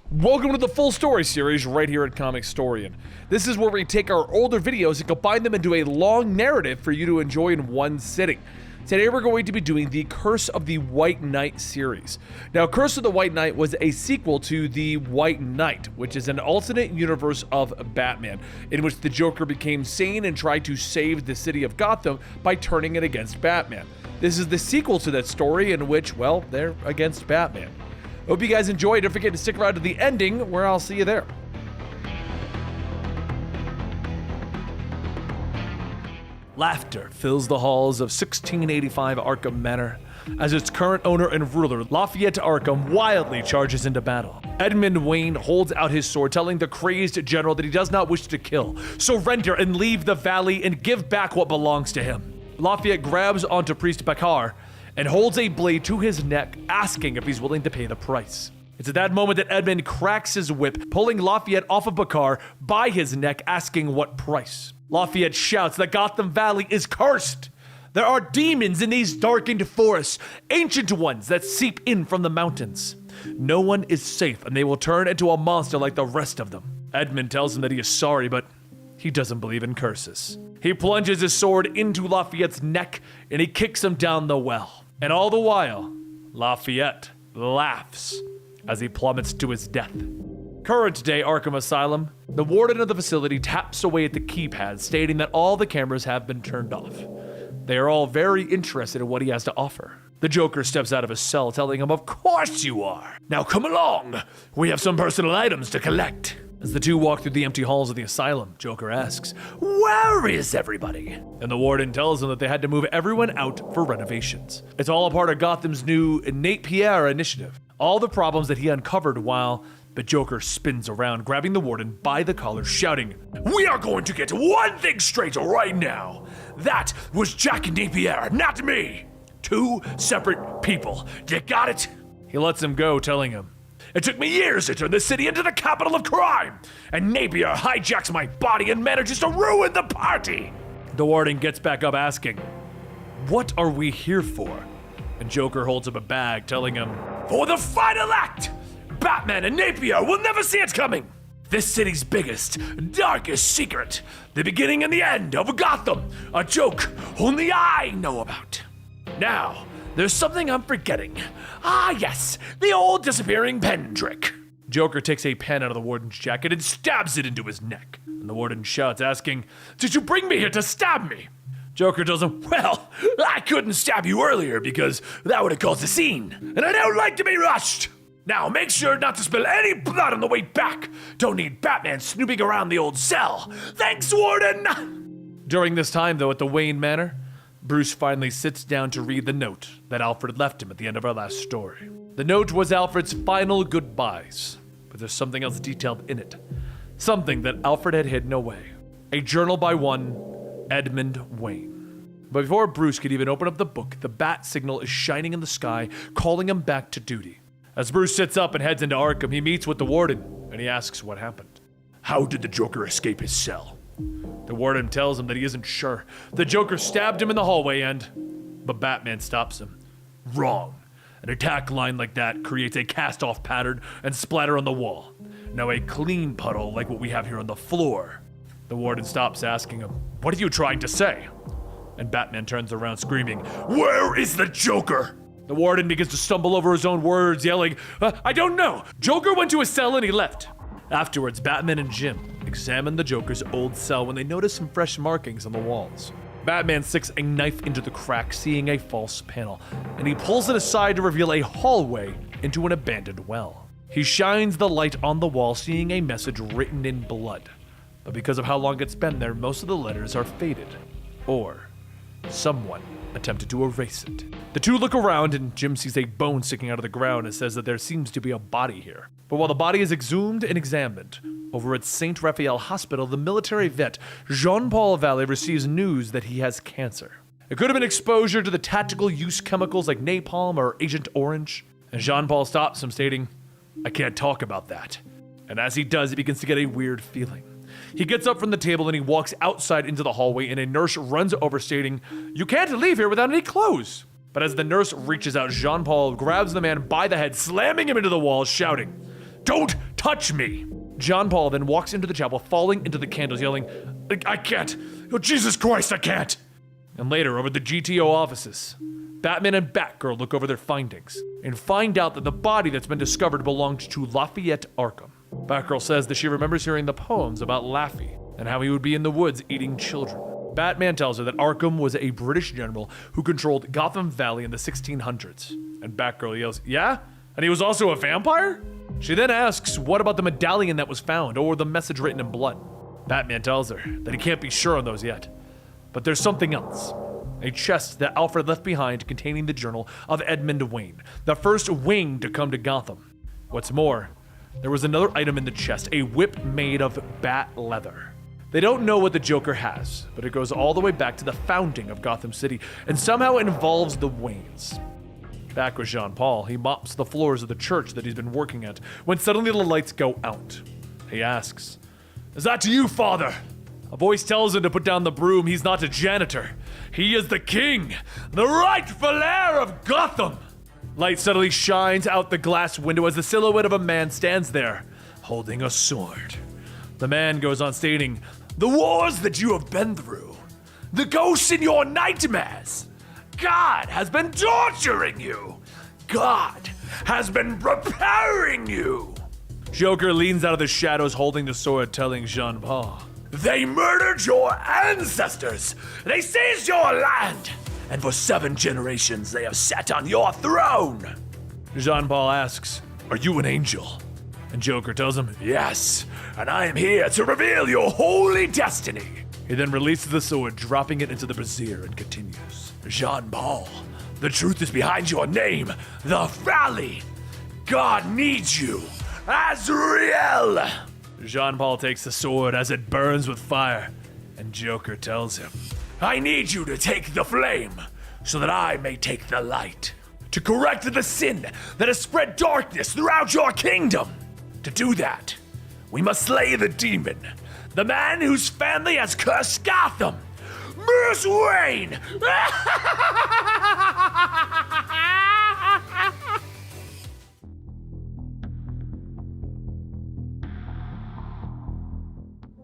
Welcome to the full story series right here at Comicstorian. This is where we take our older videos and combine them into a long narrative for you to enjoy in one sitting. Today we're going to be doing the Curse of the White Knight series. Now, Curse of the White Knight was a sequel to the White Knight, which is an alternate universe of Batman, in which the Joker became sane and tried to save the city of Gotham by turning it against Batman. This is the sequel to that story in which, well, they're against Batman. Hope you guys enjoyed. Don't forget to stick around to the ending, where I'll see you there. Laughter fills the halls of 1685 Arkham Manor as its current owner and ruler, Lafayette Arkham, wildly charges into battle. Edmund Wayne holds out his sword, telling the crazed general that he does not wish to kill. Surrender and leave the valley and give back what belongs to him. Lafayette grabs onto Priest Bakar and holds a blade to his neck, asking if he's willing to pay the price. It's at that moment that Edmund cracks his whip, pulling Lafayette off of Bakar by his neck, asking what price. Lafayette shouts that Gotham Valley is cursed. There are demons in these darkened forests, ancient ones that seep in from the mountains. No one is safe, and they will turn into a monster like the rest of them. Edmund tells him that he is sorry, but he doesn't believe in curses. He plunges his sword into Lafayette's neck, and he kicks him down the well. And all the while, Lafayette laughs as he plummets to his death. Current day Arkham Asylum, the warden of the facility taps away at the keypad, stating that all the cameras have been turned off. They are all very interested in what he has to offer. The Joker steps out of his cell, telling him, "Of course you are. Now come along. We have some personal items to collect." As the two walk through the empty halls of the asylum, Joker asks, "Where is everybody?" And the warden tells him that they had to move everyone out for renovations. It's all a part of Gotham's new Napier initiative. All the problems that he uncovered while the Joker spins around, grabbing the warden by the collar, shouting, "We are going to get one thing straight right now. That was Jack Napier, not me. Two separate people. You got it?" He lets him go, telling him, "It took me years to turn the city into the capital of crime, and Napier hijacks my body and manages to ruin the party." The warden gets back up asking, "What are we here for?" And Joker holds up a bag, telling him, "For the final act! Batman and Napier will never see it coming! This city's biggest, darkest secret, the beginning and the end of Gotham, a joke only I know about. Now, there's something I'm forgetting. Ah, yes, the old disappearing pen trick." Joker takes a pen out of the warden's jacket and stabs it into his neck. And the warden shouts, asking, "Did you bring me here to stab me?" Joker tells him, "Well, I couldn't stab you earlier because that would have caused a scene, and I don't like to be rushed. Now, make sure not to spill any blood on the way back. Don't need Batman snooping around the old cell. Thanks, Warden!" During this time, though, at the Wayne Manor, Bruce finally sits down to read the note that Alfred left him at the end of our last story. The note was Alfred's final goodbyes, but there's something else detailed in it. Something that Alfred had hidden away. A journal by one Edmund Wayne. But before Bruce could even open up the book, the bat signal is shining in the sky, calling him back to duty. As Bruce sits up and heads into Arkham, he meets with the warden, and he asks what happened. "How did the Joker escape his cell?" The warden tells him that he isn't sure. The Joker stabbed him in the hallway but Batman stops him. "Wrong. An attack line like that creates a cast-off pattern and splatter on the wall. Now a clean puddle like what we have here on the floor." The warden stops, asking him, "What are you trying to say?" And Batman turns around screaming, "Where is the Joker?" The warden begins to stumble over his own words, yelling, "I don't know. Joker went to his cell and he left." Afterwards, Batman and Jim examine the Joker's old cell when they notice some fresh markings on the walls. Batman sticks a knife into the crack, seeing a false panel, and he pulls it aside to reveal a hallway into an abandoned well. He shines the light on the wall, seeing a message written in blood. But because of how long it's been there, most of the letters are faded, or someone attempted to erase it. The two look around, and Jim sees a bone sticking out of the ground and says that there seems to be a body here. But while the body is exhumed and examined, over at St. Raphael Hospital, the military vet, Jean-Paul Valley, receives news that he has cancer. It could have been exposure to the tactical use chemicals like napalm or Agent Orange. And Jean-Paul stops him, stating, "I can't talk about that." And as he does, he begins to get a weird feeling. He gets up from the table and he walks outside into the hallway, and a nurse runs over, stating, "You can't leave here without any clothes." But as the nurse reaches out, Jean-Paul grabs the man by the head, slamming him into the wall, shouting, "Don't touch me. John Paul then walks into the chapel, falling into the candles, yelling, I can't. Oh, Jesus Christ, I can't. And later, over the GTO offices, Batman and Batgirl look over their findings and find out that the body that's been discovered belonged to Lafayette Arkham. Batgirl says that she remembers hearing the poems about Laffy and how he would be in the woods eating children. Batman tells her that Arkham was a British general who controlled Gotham Valley in the 1600s. And Batgirl yells, yeah? And he was also a vampire? She then asks, what about the medallion that was found or the message written in blood? Batman tells her that he can't be sure on those yet. But there's something else. A chest that Alfred left behind containing the journal of Edmund Wayne, the first wing to come to Gotham. What's more, there was another item in the chest, a whip made of bat leather. They don't know what the Joker has, but it goes all the way back to the founding of Gotham City and somehow involves the Waynes. Back with Jean Paul, he mops the floors of the church that he's been working at when suddenly the lights go out. He asks, "Is that to you, Father?" A voice tells him to put down the broom. He's not a janitor. He is the king, the rightful heir of Gotham. Light suddenly shines out the glass window as the silhouette of a man stands there, holding a sword. The man goes on stating, "The wars that you have been through, the ghosts in your nightmares, God has been torturing you. God has been preparing you." Joker leans out of the shadows holding the sword, telling Jean Paul, "They murdered your ancestors. They seized your land. And for 7 generations they have sat on your throne." Jean Paul asks, "Are you an angel?" And Joker tells him, "Yes, and I am here to reveal your holy destiny." He then releases the sword, dropping it into the brazier, and continues, "Jean Paul, the truth is behind your name, the Valley. God needs you, Azrael." Jean Paul takes the sword as it burns with fire, and Joker tells him, "I need you to take the flame so that I may take the light, to correct the sin that has spread darkness throughout your kingdom. To do that, we must slay the demon, the man whose family has cursed Gotham, Bruce Wayne."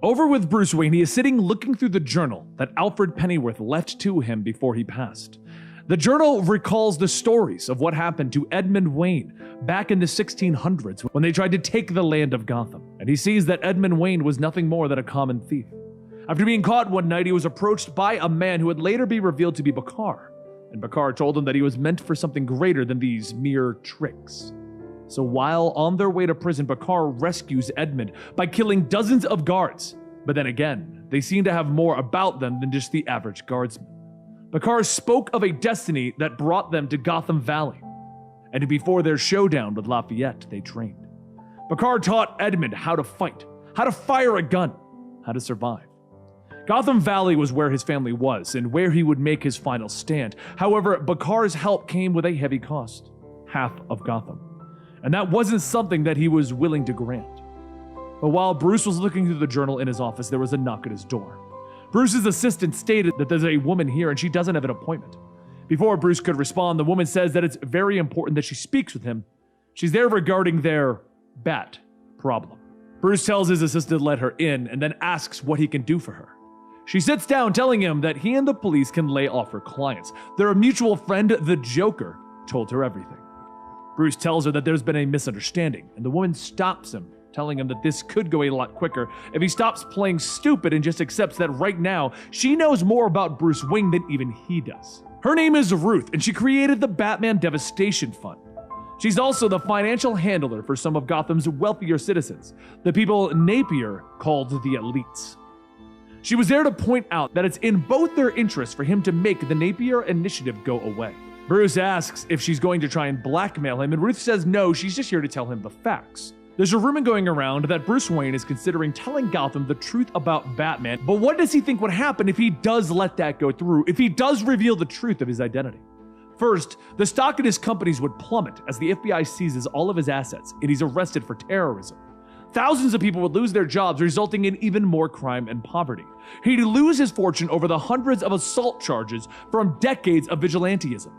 Over with Bruce Wayne, he is sitting looking through the journal that Alfred Pennyworth left to him before he passed. The journal recalls the stories of what happened to Edmund Wayne back in the 1600s when they tried to take the land of Gotham. And he sees that Edmund Wayne was nothing more than a common thief. After being caught one night, he was approached by a man who would later be revealed to be Bakar. And Bakar told him that he was meant for something greater than these mere tricks. So while on their way to prison, Bakar rescues Edmund by killing dozens of guards. But then again, they seem to have more about them than just the average guardsman. Bakar spoke of a destiny that brought them to Gotham Valley. And before their showdown with Lafayette, they trained. Bakar taught Edmund how to fight, how to fire a gun, how to survive. Gotham Valley was where his family was and where he would make his final stand. However, Bakar's help came with a heavy cost, half of Gotham. And that wasn't something that he was willing to grant. But while Bruce was looking through the journal in his office, there was a knock at his door. Bruce's assistant stated that there's a woman here and she doesn't have an appointment. Before Bruce could respond, the woman says that it's very important that she speaks with him. She's there regarding their bat problem. Bruce tells his assistant to let her in and then asks what he can do for her. She sits down, telling him that he and the police can lay off her clients. Their mutual friend, the Joker, told her everything. Bruce tells her that there's been a misunderstanding, and the woman stops him, telling him that this could go a lot quicker if he stops playing stupid and just accepts that right now she knows more about Bruce Wayne than even he does. Her name is Ruth, and she created the Batman Devastation Fund. She's also the financial handler for some of Gotham's wealthier citizens, the people Napier called the elites. She was there to point out that it's in both their interests for him to make the Napier initiative go away. Bruce asks if she's going to try and blackmail him, and Ruth says no, she's just here to tell him the facts. There's a rumor going around that Bruce Wayne is considering telling Gotham the truth about Batman, but what does he think would happen if he does let that go through, if he does reveal the truth of his identity? First, the stock in his companies would plummet as the FBI seizes all of his assets and he's arrested for terrorism. Thousands of people would lose their jobs, resulting in even more crime and poverty. He'd lose his fortune over the hundreds of assault charges from decades of vigilantism.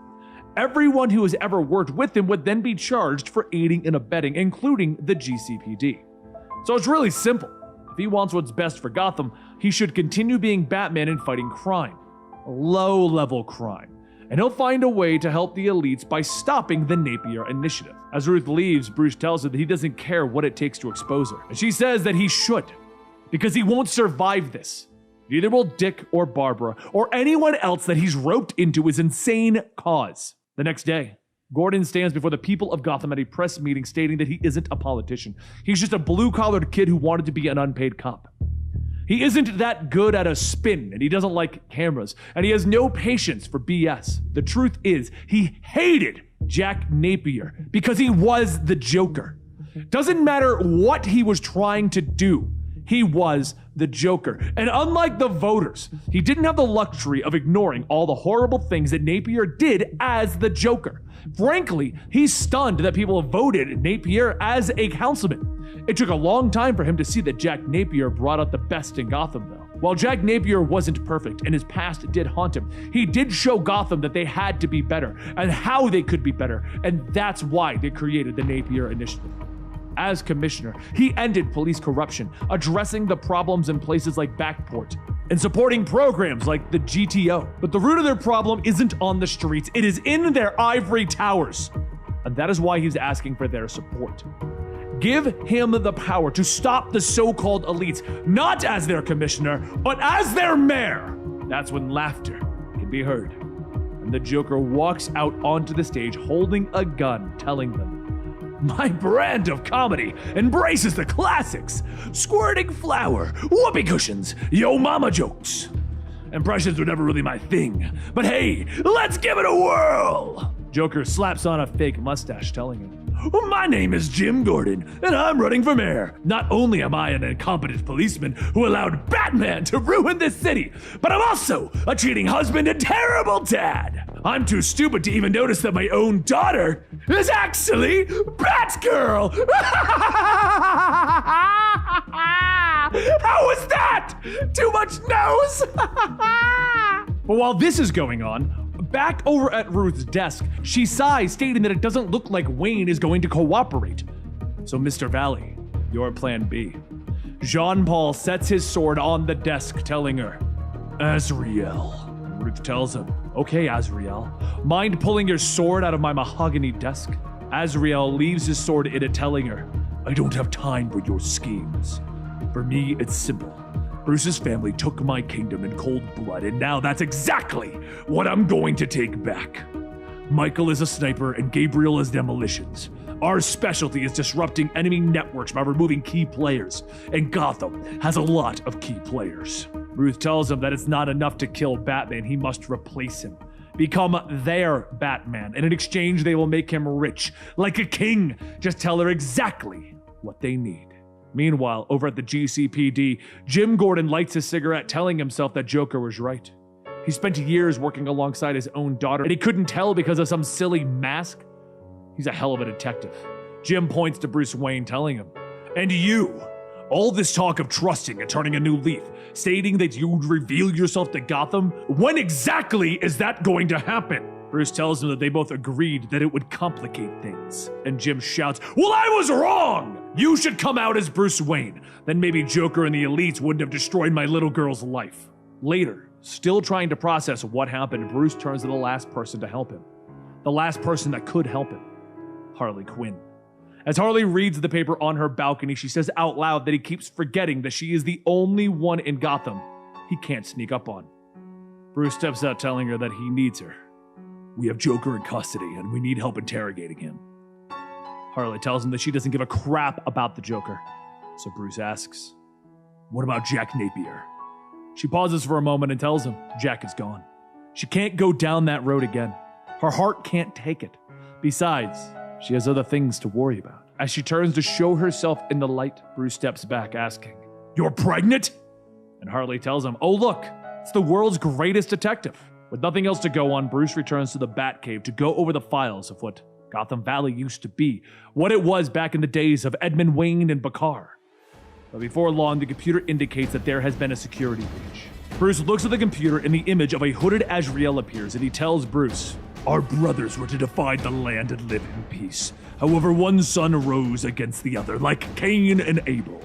Everyone who has ever worked with him would then be charged for aiding and abetting, including the GCPD. So it's really simple. If he wants what's best for Gotham, he should continue being Batman and fighting crime. Low-level crime. And he'll find a way to help the elites by stopping the Napier Initiative. As Ruth leaves, Bruce tells her that he doesn't care what it takes to expose her. And she says that he should, because he won't survive this. Neither will Dick or Barbara or anyone else that he's roped into his insane cause. The next day, Gordon stands before the people of Gotham at a press meeting stating that he isn't a politician. He's just a blue-collared kid who wanted to be an unpaid cop. He isn't that good at a spin, and he doesn't like cameras, and he has no patience for BS. The truth is, he hated Jack Napier because he was the Joker. Doesn't matter what he was trying to do, he was the Joker. And unlike the voters, he didn't have the luxury of ignoring all the horrible things that Napier did as the Joker. Frankly, he's stunned that people voted Napier as a councilman. It took a long time for him to see that Jack Napier brought out the best in Gotham, though. While Jack Napier wasn't perfect and his past did haunt him, he did show Gotham that they had to be better and how they could be better, and that's why they created the Napier Initiative. As commissioner, he ended police corruption, addressing the problems in places like Backport, and supporting programs like the GTO. But the root of their problem isn't on the streets, it is in their ivory towers. And that is why he's asking for their support. Give him the power to stop the so-called elites, not as their commissioner, but as their mayor. That's when laughter can be heard. And the Joker walks out onto the stage holding a gun, telling them, "My brand of comedy embraces the classics. Squirting flour, whoopee cushions, yo mama jokes. Impressions were never really my thing, but hey, let's give it a whirl." Joker slaps on a fake mustache, telling him, "My name is Jim Gordon, and I'm running for mayor. Not only am I an incompetent policeman who allowed Batman to ruin this city, but I'm also a cheating husband and terrible dad. I'm too stupid to even notice that my own daughter is actually Batgirl." How was that? Too much nose? But while this is going on, back over at Ruth's desk, she sighs, stating that it doesn't look like Wayne is going to cooperate. So, Mr. Valley, your plan B. Jean-Paul sets his sword on the desk, telling her, "Azrael." Ruth tells him, "Okay, Azrael, mind pulling your sword out of my mahogany desk?" Azrael leaves his sword in it, telling her, "I don't have time for your schemes. For me, it's simple. Bruce's family took my kingdom in cold blood, and now that's exactly what I'm going to take back. Michael is a sniper and Gabriel is demolitions. Our specialty is disrupting enemy networks by removing key players, and Gotham has a lot of key players." Ruth tells him that it's not enough to kill Batman, he must replace him. Become their Batman, and in exchange they will make him rich, like a king. Just tell her exactly what they need. Meanwhile, over at the GCPD, Jim Gordon lights a cigarette, telling himself that Joker was right. He spent years working alongside his own daughter, and he couldn't tell because of some silly mask. He's a hell of a detective. Jim points to Bruce Wayne, telling him, "And you, all this talk of trusting and turning a new leaf, stating that you'd reveal yourself to Gotham, when exactly is that going to happen?" Bruce tells him that they both agreed that it would complicate things. And Jim shouts, "Well, I was wrong! You should come out as Bruce Wayne. Then maybe Joker and the elites wouldn't have destroyed my little girl's life." Later, still trying to process what happened, Bruce turns to the last person to help him. The last person that could help him. Harley Quinn. As Harley reads the paper on her balcony, she says out loud that he keeps forgetting that she is the only one in Gotham he can't sneak up on. Bruce steps out, telling her that he needs her. "We have Joker in custody, and we need help interrogating him." Harley tells him that she doesn't give a crap about the Joker. So Bruce asks, "What about Jack Napier?" She pauses for a moment and tells him Jack is gone. She can't go down that road again. Her heart can't take it. Besides, she has other things to worry about. As she turns to show herself in the light, Bruce steps back, asking, "You're pregnant?" And Harley tells him, "Oh look, it's the world's greatest detective." With nothing else to go on, Bruce returns to the Batcave to go over the files of what Gotham Valley used to be, what it was back in the days of Edmund Wayne and Bakar. But before long, the computer indicates that there has been a security breach. Bruce looks at the computer and the image of a hooded Azrael appears, and he tells Bruce, Our brothers were to divide the land and live in peace. However, one son rose against the other, like Cain and Abel.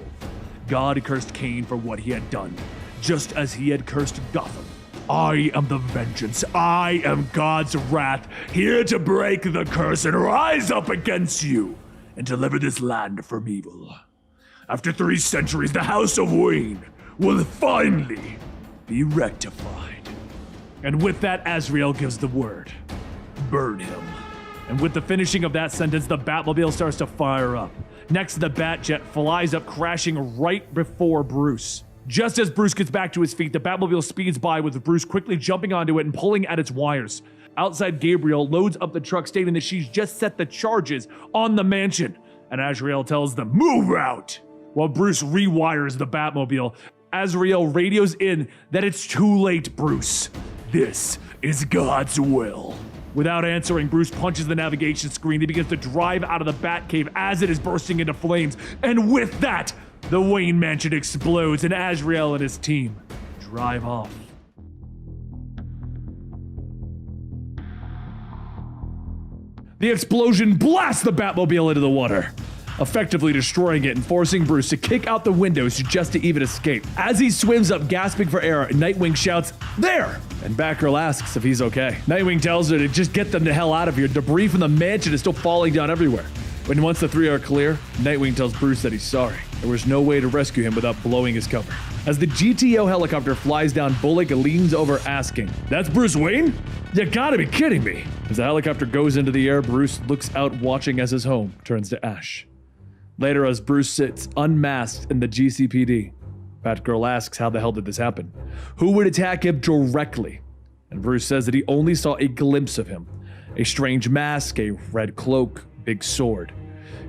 God cursed Cain for what he had done, just as he had cursed Gotham. I am the vengeance. I am God's wrath, here to break the curse and rise up against you and deliver this land from evil. After 3 centuries, the House of Wayne will finally be rectified. And with that, Azrael gives the word. Burn him. And with the finishing of that sentence, the Batmobile starts to fire up. Next, the Batjet flies up, crashing right before Bruce. Just as Bruce gets back to his feet, the Batmobile speeds by with Bruce quickly jumping onto it and pulling at its wires. Outside, Gabriel loads up the truck, stating that she's just set the charges on the mansion. And Azrael tells them, move out! While Bruce rewires the Batmobile, Azrael radios in that it's too late, Bruce. This is God's will. Without answering, Bruce punches the navigation screen. He begins to drive out of the Batcave as it is bursting into flames. And with that, the Wayne Mansion explodes and Azrael and his team drive off. The explosion blasts the Batmobile into the water, effectively destroying it and forcing Bruce to kick out the windows just to even escape. As he swims up, gasping for air, Nightwing shouts, "There!" And Batgirl asks if he's okay. Nightwing tells her to just get them the hell out of here. Debris from the mansion is still falling down everywhere. When once the 3 are clear, Nightwing tells Bruce that he's sorry. There was no way to rescue him without blowing his cover. As the GTO helicopter flies down, Bullock leans over asking, "That's Bruce Wayne? You gotta be kidding me." As the helicopter goes into the air, Bruce looks out watching as his home turns to ash. Later, as Bruce sits unmasked in the GCPD, Batgirl asks how the hell did this happen? Who would attack him directly? And Bruce says that he only saw a glimpse of him. A strange mask, a red cloak, big sword.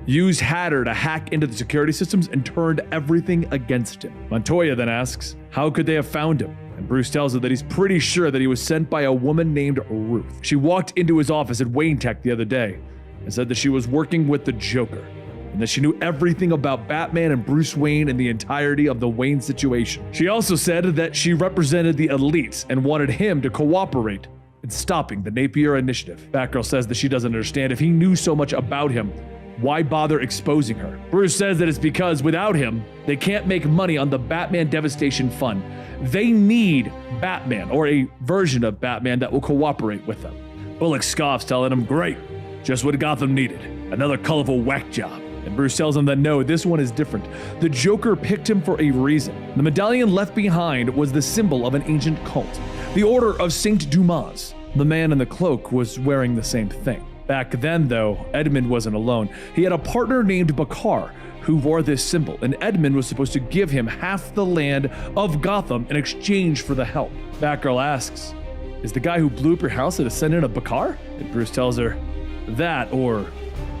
Used Hatter to hack into the security systems and turned everything against him. Montoya then asks, how could they have found him? And Bruce tells her that he's pretty sure that he was sent by a woman named Ruth. She walked into his office at Wayne Tech the other day and said that she was working with the Joker, and that she knew everything about Batman and Bruce Wayne and the entirety of the Wayne situation. She also said that she represented the elites and wanted him to cooperate in stopping the Napier Initiative. Batgirl says that she doesn't understand. If he knew so much about him, why bother exposing her? Bruce says that it's because without him, they can't make money on the Batman Devastation Fund. They need Batman, or a version of Batman that will cooperate with them. Bullock scoffs, telling him, great, just what Gotham needed, another colorful whack job. And Bruce tells him that no, this one is different. The Joker picked him for a reason. The medallion left behind was the symbol of an ancient cult, the Order of Saint Dumas. The man in the cloak was wearing the same thing. Back then, though, Edmund wasn't alone. He had a partner named Bakar who wore this symbol, and Edmund was supposed to give him half the land of Gotham in exchange for the help. Batgirl asks, is the guy who blew up your house a descendant of Bakar? And Bruce tells her, that or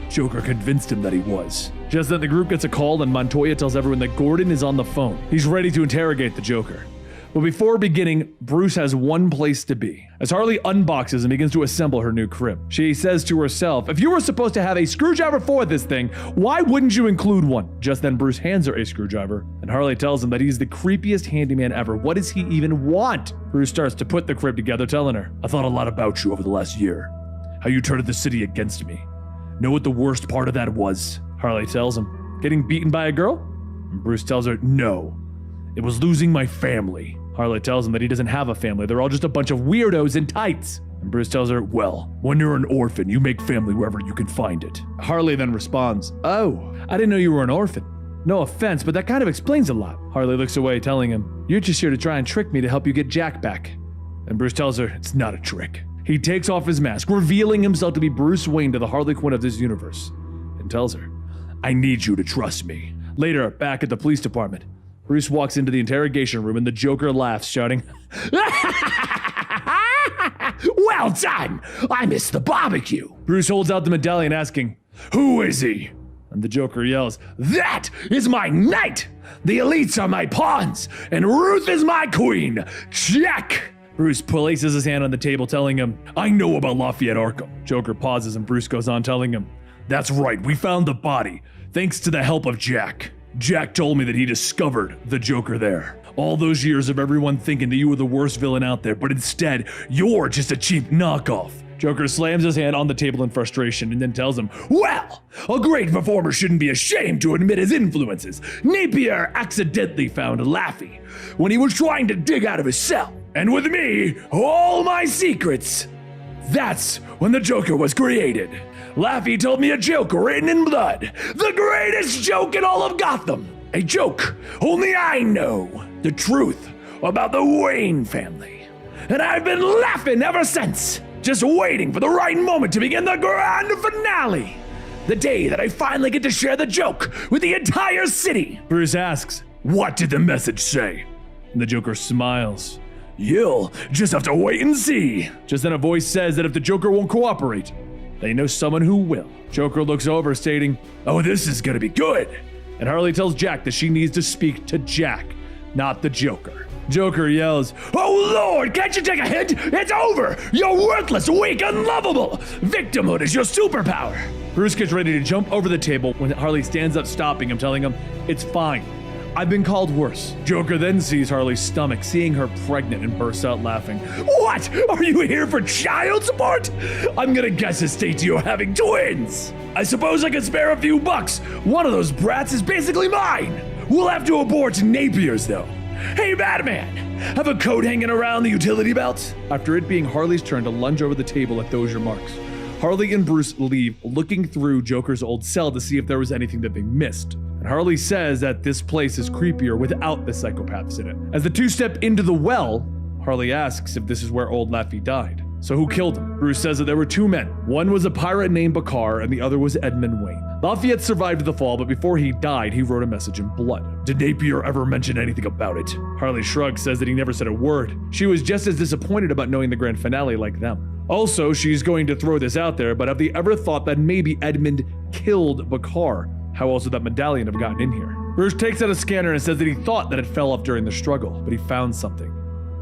Joker convinced him that he was. Just then the group gets a call and Montoya tells everyone that Gordon is on the phone. He's ready to interrogate the Joker. But before beginning, Bruce has one place to be. As Harley unboxes and begins to assemble her new crib, she says to herself, if you were supposed to have a screwdriver for this thing, why wouldn't you include one? Just then Bruce hands her a screwdriver, and Harley tells him that he's the creepiest handyman ever. What does he even want? Bruce starts to put the crib together, telling her, I thought a lot about you over the last year. How you turned the city against me. Know what the worst part of that was? Harley tells him, getting beaten by a girl? And Bruce tells her, no, it was losing my family. Harley tells him that he doesn't have a family. They're all just a bunch of weirdos in tights. And Bruce tells her, well, when you're an orphan, you make family wherever you can find it. Harley then responds, oh, I didn't know you were an orphan. No offense, but that kind of explains a lot. Harley looks away, telling him, you're just here to try and trick me to help you get Jack back. And Bruce tells her, it's not a trick. He takes off his mask, revealing himself to be Bruce Wayne to the Harley Quinn of this universe, and tells her, I need you to trust me. Later, back at the police department, Bruce walks into the interrogation room and the Joker laughs, shouting, well done! I missed the barbecue! Bruce holds out the medallion asking, who is he? And the Joker yells, that is my knight! The elites are my pawns, and Ruth is my queen! Check! Bruce places his hand on the table, telling him, I know about Lafayette Arkham. Joker pauses and Bruce goes on, telling him, that's right, we found the body, thanks to the help of Jack. Jack told me that he discovered the Joker there. All those years of everyone thinking that you were the worst villain out there, but instead, you're just a cheap knockoff. Joker slams his hand on the table in frustration and then tells him, "Well, a great performer shouldn't be ashamed to admit his influences. Napier accidentally found Laffy when he was trying to dig out of his cell. And with me, all my secrets. That's when the Joker was created. Laffy told me a joke written in blood. The greatest joke in all of Gotham. A joke only I know. The truth about the Wayne family. And I've been laughing ever since. Just waiting for the right moment to begin the grand finale. The day that I finally get to share the joke with the entire city." Bruce asks, "What did the message say?" And the Joker smiles. "You'll just have to wait and see." Just then a voice says that if the Joker won't cooperate, they know someone who will. Joker looks over, stating, "Oh, this is gonna be good." And Harley tells Jack that she needs to speak to Jack, not the Joker. Joker yells, "Oh Lord, can't you take a hint? It's over! You're worthless, weak, unlovable! Victimhood is your superpower!" Bruce gets ready to jump over the table when Harley stands up, stopping him, telling him, "It's fine. I've been called worse." Joker then sees Harley's stomach, seeing her pregnant, and bursts out laughing. "What? Are you here for child support? I'm gonna guess it states you're having twins. I suppose I could spare a few bucks. One of those brats is basically mine. We'll have to abort Napier's though. Hey Batman, have a coat hanging around the utility belt?" After it being Harley's turn to lunge over the table at those remarks, Harley and Bruce leave, looking through Joker's old cell to see if there was anything that they missed. And Harley says that this place is creepier without the psychopaths in it. As the two step into the well, Harley asks if this is where old Laffy died. So who killed him? Bruce says that there were two men. One was a pirate named Bakar, and the other was Edmund Wayne. Lafayette survived the fall, but before he died, he wrote a message in blood. Did Napier ever mention anything about it? Harley shrugs, says that he never said a word. She was just as disappointed about knowing the grand finale like them. Also, she's going to throw this out there, but have they ever thought that maybe Edmund killed Bakar? How else would that medallion have gotten in here? Bruce takes out a scanner and says that he thought that it fell off during the struggle, but he found something.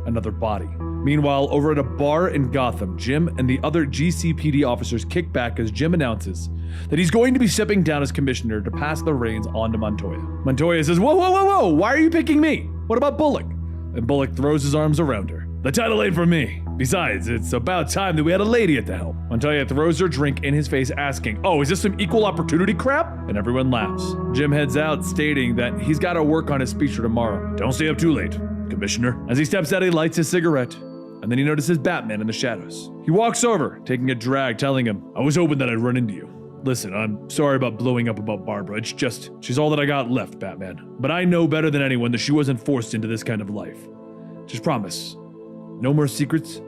Another body. Meanwhile, over at a bar in Gotham, Jim and the other GCPD officers kick back as Jim announces that he's going to be stepping down as commissioner to pass the reins on to Montoya. Montoya says, "Whoa, whoa, whoa, whoa, why are you picking me? What about Bullock?" And Bullock throws his arms around her. "The title ain't for me. Besides, it's about time that we had a lady at the helm." Montoya throws her drink in his face, asking, "Oh, is this some equal opportunity crap?" And everyone laughs. Jim heads out, stating that he's got to work on his speech for tomorrow. "Don't stay up too late, Commissioner." As he steps out, he lights his cigarette, and then he notices Batman in the shadows. He walks over, taking a drag, telling him, "I was hoping that I'd run into you. Listen, I'm sorry about blowing up about Barbara. It's just, she's all that I got left, Batman. But I know better than anyone that she wasn't forced into this kind of life. Just promise, no more secrets.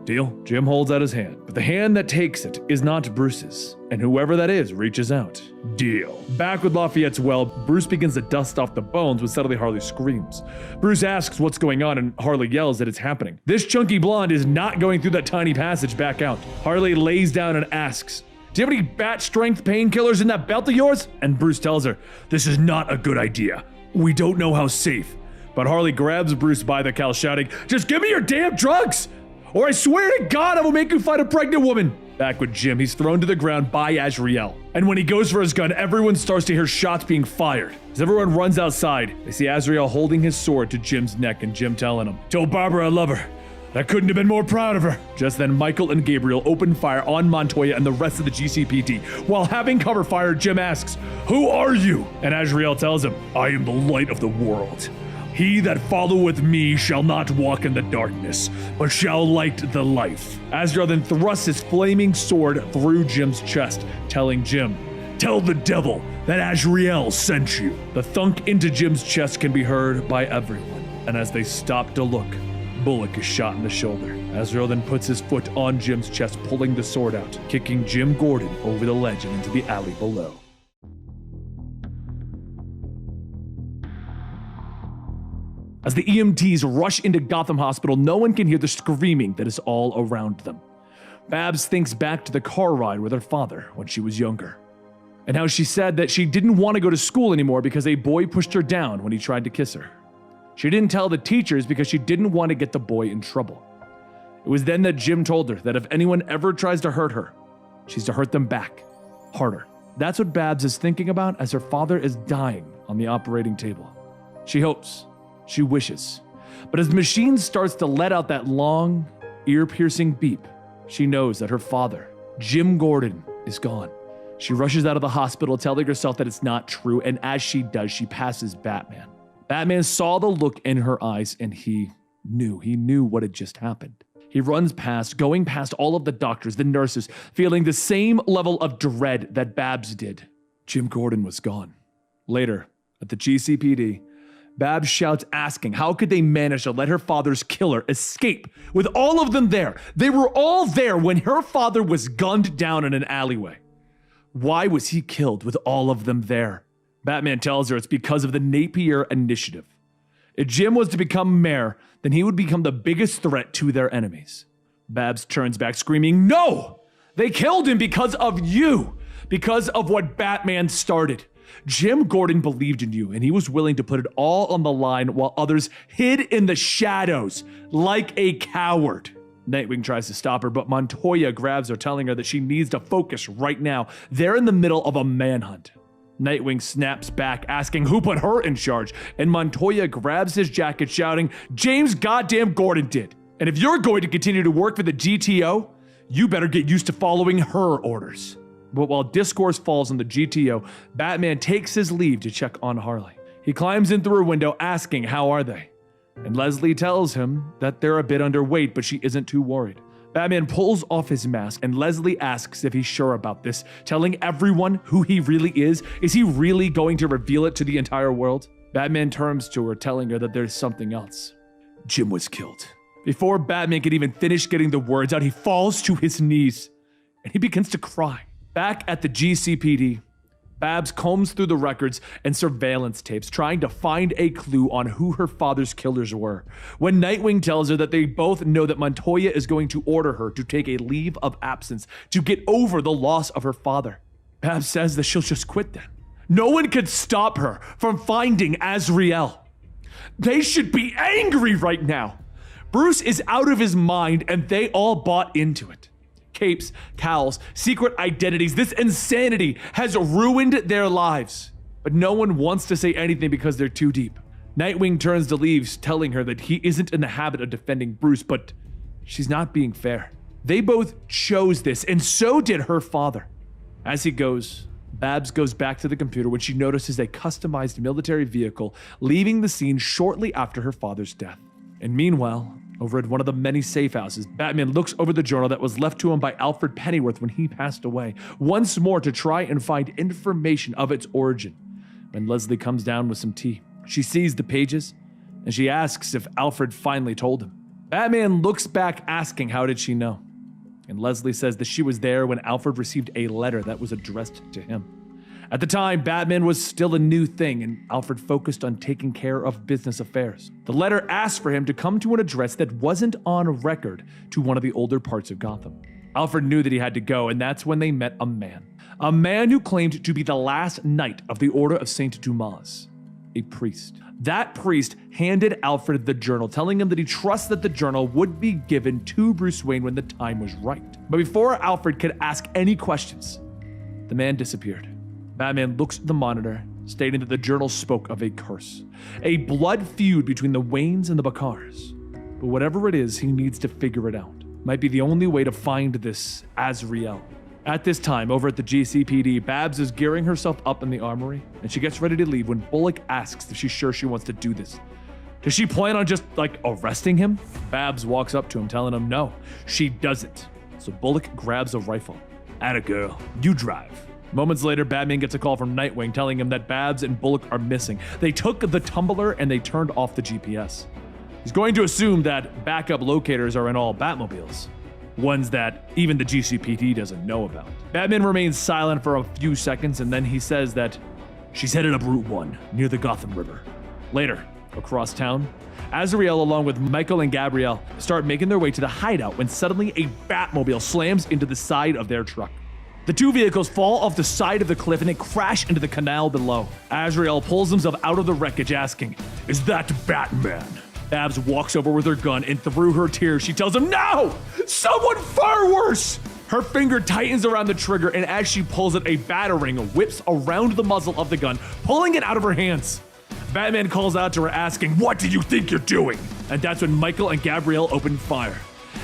Deal?" Jim holds out his hand, but the hand that takes it is not Bruce's, and whoever that is reaches out. Deal. Back with Lafayette's well, Bruce begins to dust off the bones when suddenly Harley screams. Bruce asks what's going on, and Harley yells that it's happening. This chunky blonde is not going through that tiny passage back out. Harley lays down and asks, "Do you have any bat strength painkillers in that belt of yours?" And Bruce tells her, "This is not a good idea. We don't know how safe." But Harley grabs Bruce by the cowl, shouting, "Just give me your damn drugs! Or I swear to God I will make you fight a pregnant woman." Back with Jim, he's thrown to the ground by Azrael. And when he goes for his gun, everyone starts to hear shots being fired. As everyone runs outside, they see Azrael holding his sword to Jim's neck and Jim telling him, "Tell Barbara I love her. I couldn't have been more proud of her." Just then, Michael and Gabriel open fire on Montoya and the rest of the GCPD. While having cover fire, Jim asks, "Who are you?" And Azrael tells him, "I am the light of the world. He that followeth me shall not walk in the darkness, but shall light the life." Azrael then thrusts his flaming sword through Jim's chest, telling Jim, "Tell the devil that Azrael sent you." The thunk into Jim's chest can be heard by everyone, and as they stop to look, Bullock is shot in the shoulder. Azrael then puts his foot on Jim's chest, pulling the sword out, kicking Jim Gordon over the ledge and into the alley below. As the EMTs rush into Gotham Hospital, no one can hear the screaming that is all around them. Babs thinks back to the car ride with her father when she was younger, and how she said that she didn't want to go to school anymore because a boy pushed her down when he tried to kiss her. She didn't tell the teachers because she didn't want to get the boy in trouble. It was then that Jim told her that if anyone ever tries to hurt her, she's to hurt them back, harder. That's what Babs is thinking about as her father is dying on the operating table. She hopes, she wishes, but as the machine starts to let out that long, ear-piercing beep, She knows that her father, Jim Gordon, is gone. She rushes out of the hospital, telling herself that it's not true, and as she does, she passes Batman. Batman saw the look in her eyes, and he knew what had just happened. He runs past, going past all of the doctors, the nurses, feeling the same level of dread that Babs did. Jim Gordon was gone. Later, at the GCPD, Babs shouts asking how could they manage to let her father's killer escape with all of them there? They were all there when her father was gunned down in an alleyway. Why was he killed with all of them there? Batman tells her it's because of the Napier Initiative. If Jim was to become mayor, then he would become the biggest threat to their enemies. Babs turns back screaming, "No! They killed him because of you! Because of what Batman started. Jim Gordon believed in you, and he was willing to put it all on the line while others hid in the shadows, like a coward." Nightwing tries to stop her, but Montoya grabs her, telling her that she needs to focus right now. They're in the middle of a manhunt. Nightwing snaps back, asking who put her in charge, and Montoya grabs his jacket, shouting, "James goddamn Gordon did. And if you're going to continue to work for the GTO, you better get used to following her orders." But while discourse falls on the GTO, Batman takes his leave to check on Harley. He climbs in through a window, asking how are they? And Leslie tells him that they're a bit underweight, but she isn't too worried. Batman pulls off his mask, and Leslie asks if he's sure about this, telling everyone who he really is. Is he really going to reveal it to the entire world? Batman turns to her, telling her that there's something else. Jim was killed. Before Batman can even finish getting the words out, he falls to his knees, and he begins to cry. Back at the GCPD, Babs combs through the records and surveillance tapes, trying to find a clue on who her father's killers were, when Nightwing tells her that they both know that Montoya is going to order her to take a leave of absence to get over the loss of her father. Babs says that she'll just quit then. No one could stop her from finding Azrael. They should be angry right now. Bruce is out of his mind, and they all bought into it. Capes, cowls, secret identities. This insanity has ruined their lives. But no one wants to say anything because they're too deep. Nightwing turns to leave, telling her that he isn't in the habit of defending Bruce, but she's not being fair. They both chose this, and so did her father. As he goes, Babs goes back to the computer when she notices a customized military vehicle leaving the scene shortly after her father's death. And meanwhile, over at one of the many safe houses, Batman looks over the journal that was left to him by Alfred Pennyworth when he passed away, once more to try and find information of its origin. When Leslie comes down with some tea, she sees the pages, and she asks if Alfred finally told him. Batman looks back asking how did she know, and Leslie says that she was there when Alfred received a letter that was addressed to him. At the time, Batman was still a new thing, and Alfred focused on taking care of business affairs. The letter asked for him to come to an address that wasn't on record to one of the older parts of Gotham. Alfred knew that he had to go, and that's when they met a man who claimed to be the last knight of the Order of Saint Dumas, a priest. That priest handed Alfred the journal, telling him that he trusts that the journal would be given to Bruce Wayne when the time was right. But before Alfred could ask any questions, the man disappeared. Batman looks at the monitor, stating that the journal spoke of a curse, a blood feud between the Waynes and the Bakars. But whatever it is, he needs to figure it out. Might be the only way to find this Azrael. At this time, over at the GCPD, Babs is gearing herself up in the armory, and she gets ready to leave when Bullock asks if she's sure she wants to do this. Does she plan on just, arresting him? Babs walks up to him, telling him no, she doesn't. So Bullock grabs a rifle. Atta girl, you drive. Moments later, Batman gets a call from Nightwing telling him that Babs and Bullock are missing. They took the tumbler and they turned off the GPS. He's going to assume that backup locators are in all Batmobiles, ones that even the GCPD doesn't know about. Batman remains silent for a few seconds, and then he says that she's headed up Route 1 near the Gotham River. Later, across town, Azrael along with Michael and Gabrielle start making their way to the hideout when suddenly a Batmobile slams into the side of their truck. The two vehicles fall off the side of the cliff and they crash into the canal below. Azrael pulls himself out of the wreckage asking, "Is that Batman?" Babs walks over with her gun, and through her tears, she tells him, "No! Someone far worse!" Her finger tightens around the trigger, and as she pulls it, a batarang whips around the muzzle of the gun, pulling it out of her hands. Batman calls out to her asking, "What do you think you're doing?" And that's when Michael and Gabrielle open fire.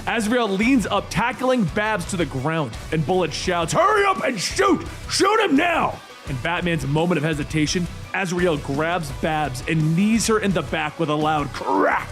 Azrael leans up, tackling Babs to the ground, and Bullet shouts, "Hurry up and shoot! Shoot him now!" In Batman's moment of hesitation, Azrael grabs Babs and knees her in the back with a loud crack.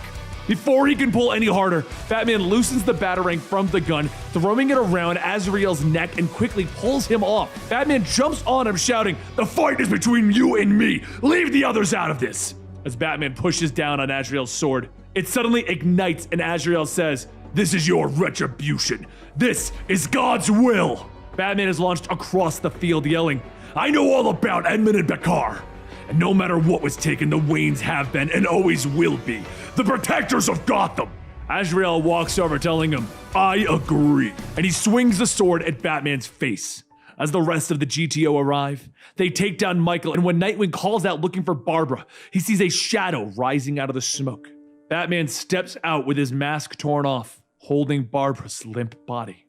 Before he can pull any harder, Batman loosens the batarang from the gun, throwing it around Azrael's neck and quickly pulls him off. Batman jumps on him, shouting, "The fight is between you and me! Leave the others out of this!" As Batman pushes down on Azrael's sword, it suddenly ignites and Azrael says, "This is your retribution. This is God's will." Batman is launched across the field yelling, "I know all about Edmund and Bakar. And no matter what was taken, the Waynes have been and always will be the protectors of Gotham." Azrael walks over telling him, "I agree." And he swings the sword at Batman's face. As the rest of the GTO arrive, they take down Michael, and when Nightwing calls out looking for Barbara, he sees a shadow rising out of the smoke. Batman steps out with his mask torn off, holding Barbara's limp body.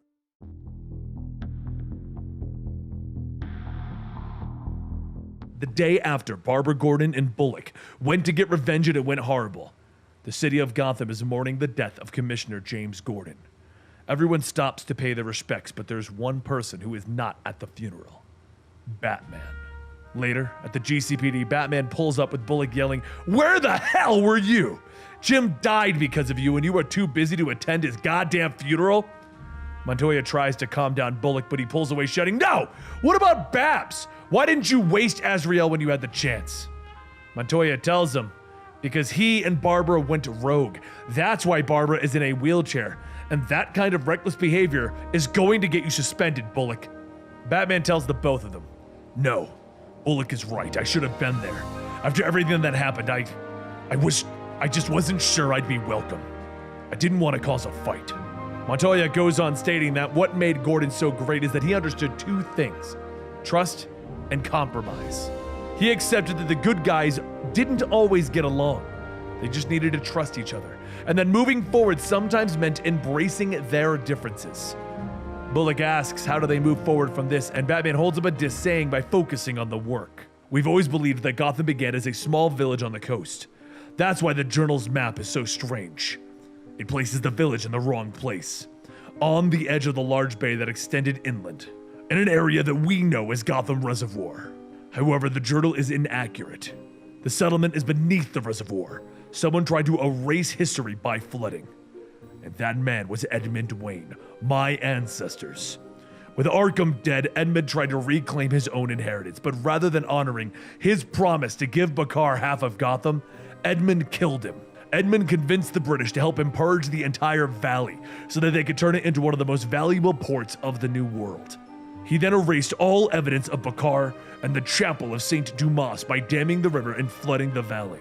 The day after Barbara Gordon and Bullock went to get revenge and it went horrible, the city of Gotham is mourning the death of Commissioner James Gordon. Everyone stops to pay their respects, but there's one person who is not at the funeral: Batman. Later, at the GCPD, Batman pulls up with Bullock yelling, "Where the hell were you? Jim died because of you and you were too busy to attend his goddamn funeral?" Montoya tries to calm down Bullock, but he pulls away shouting, "No! What about Babs? Why didn't you waste Azrael when you had the chance?" Montoya tells him, because he and Barbara went rogue. That's why Barbara is in a wheelchair, and that kind of reckless behavior is going to get you suspended, Bullock. Batman tells the both of them, "No, Bullock is right. I should have been there. After everything that happened, I just wasn't sure I'd be welcome. I didn't want to cause a fight." Montoya goes on stating that what made Gordon so great is that he understood two things: trust and compromise. He accepted that the good guys didn't always get along. They just needed to trust each other, and that moving forward sometimes meant embracing their differences. Bullock asks how do they move forward from this, and Batman holds up a disc saying by focusing on the work. "We've always believed that Gotham began as a small village on the coast. That's why the Journal's map is so strange. It places the village in the wrong place, on the edge of the large bay that extended inland, in an area that we know as Gotham Reservoir. However, the journal is inaccurate. The settlement is beneath the reservoir. Someone tried to erase history by flooding. And that man was Edmund Wayne, my ancestors. With Arkham dead, Edmund tried to reclaim his own inheritance, but rather than honoring his promise to give Bakar half of Gotham, Edmund killed him. Edmund convinced the British to help him purge the entire valley so that they could turn it into one of the most valuable ports of the New World. He then erased all evidence of Bakar and the chapel of St. Dumas by damming the river and flooding the valley.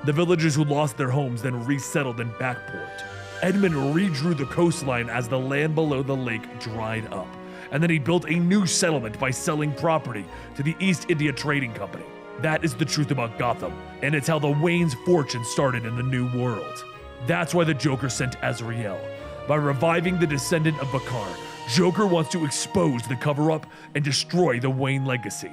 The villagers who lost their homes then resettled in Backport. Edmund redrew the coastline as the land below the lake dried up, and then he built a new settlement by selling property to the East India Trading Company. That is the truth about Gotham, and it's how the Waynes' fortune started in the New World. That's why the Joker sent Azrael. By reviving the descendant of Bakar, Joker wants to expose the cover-up and destroy the Wayne legacy.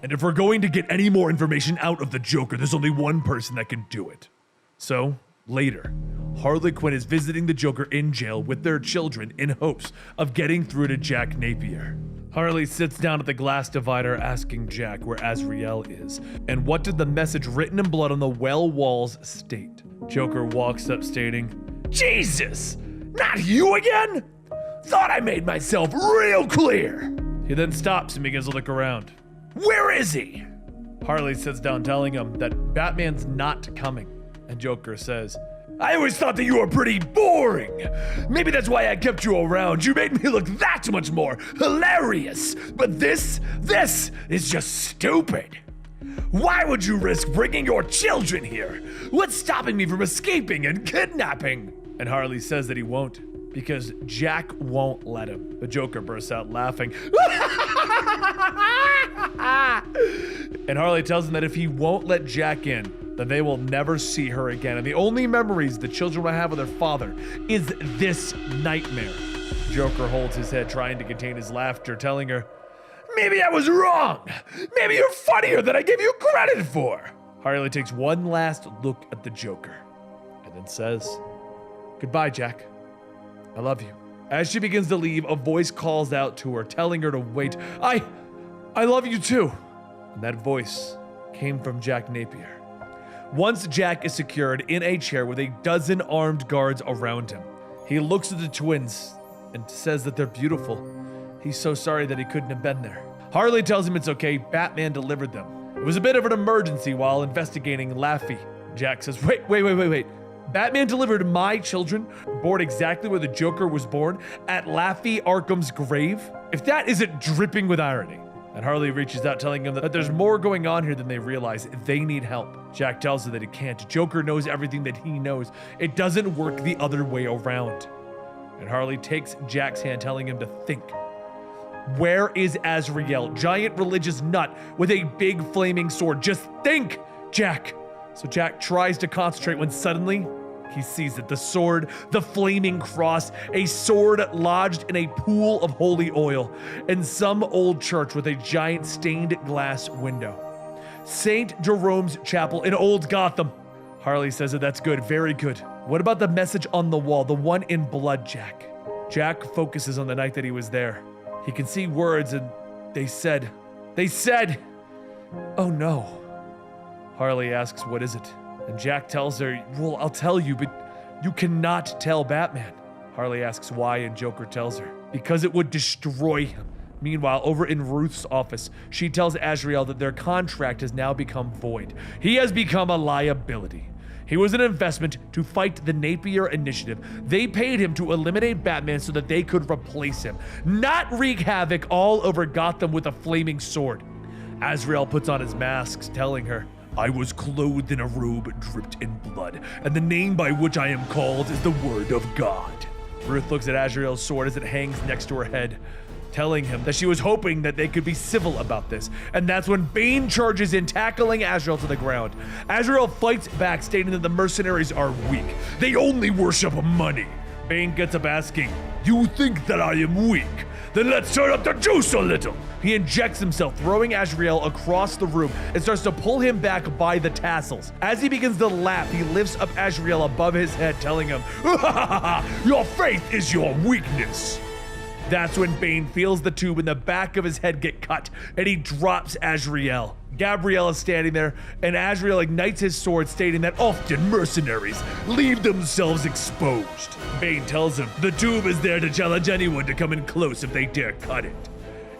And if we're going to get any more information out of the Joker, there's only one person that can do it. So, later, Harley Quinn is visiting the Joker in jail with their children in hopes of getting through to Jack Napier. Harley sits down at the glass divider asking Jack where Azrael is, and what did the message written in blood on the well walls state. Joker walks up stating, "Jesus! Not you again? Thought I made myself real clear." He then stops and begins to look around. "Where is he?" Harley sits down telling him that Batman's not coming, and Joker says, "I always thought that you were pretty boring. Maybe that's why I kept you around. You made me look that much more hilarious. But this is just stupid. Why would you risk bringing your children here? What's stopping me from escaping and kidnapping?" And Harley says that he won't, because Jack won't let him. The Joker bursts out laughing. And Harley tells him that if he won't let Jack in, then they will never see her again. And the only memories the children will have of their father is this nightmare. Joker holds his head, trying to contain his laughter, telling her, "Maybe I was wrong. Maybe you're funnier than I gave you credit for." Harley takes one last look at the Joker and then says, "Goodbye, Jack. I love you. As she begins to leave, a voice calls out to her, telling her to wait. I love you too. And that voice came from Jack Napier. Once Jack is secured in a chair with a dozen armed guards around him, he looks at the twins and says that they're beautiful. He's so sorry that he couldn't have been there. Harley tells him it's okay, Batman delivered them. It was a bit of an emergency while investigating Laffy. Jack says, wait. Batman delivered my children, born exactly where the Joker was born, at Laffy Arkham's grave? If that isn't dripping with irony. And Harley reaches out telling him that there's more going on here than they realize. They need help. Jack tells her that he can't. Joker knows everything that he knows. It doesn't work the other way around. And Harley takes Jack's hand, telling him to think. Where is Azrael, giant religious nut with a big flaming sword? Just think, Jack. So Jack tries to concentrate when suddenly he sees it. The sword, the flaming cross, a sword lodged in a pool of holy oil in some old church with a giant stained glass window. St. Jerome's Chapel in Old Gotham. Harley says that that's good, very good. What about the message on the wall, the one in blood, Jack? Jack focuses on the night that he was there. He can see words and they said, oh no. Harley asks, what is it? And Jack tells her, well, I'll tell you, but you cannot tell Batman. Harley asks why, and Joker tells her, because it would destroy him. Meanwhile, over in Ruth's office, she tells Azrael that their contract has now become void. He has become a liability. He was an investment to fight the Napier Initiative. They paid him to eliminate Batman so that they could replace him, not wreak havoc all over Gotham with a flaming sword. Azrael puts on his mask, telling her, I was clothed in a robe dripped in blood, and the name by which I am called is the Word of God. Ruth looks at Azrael's sword as it hangs next to her head, telling him that she was hoping that they could be civil about this. And that's when Bane charges in, tackling Azrael to the ground. Azrael fights back, stating that the mercenaries are weak. They only worship money. Bane gets up asking, you think that I am weak? Then let's turn up the juice a little. He injects himself, throwing Azrael across the room and starts to pull him back by the tassels. As he begins to laugh, he lifts up Azrael above his head, telling him, your faith is your weakness. That's when Bane feels the tube in the back of his head get cut, and he drops Azrael. Gabrielle is standing there, and Azrael ignites his sword, stating that often mercenaries leave themselves exposed. Bane tells him the tube is there to challenge anyone to come in close if they dare cut it.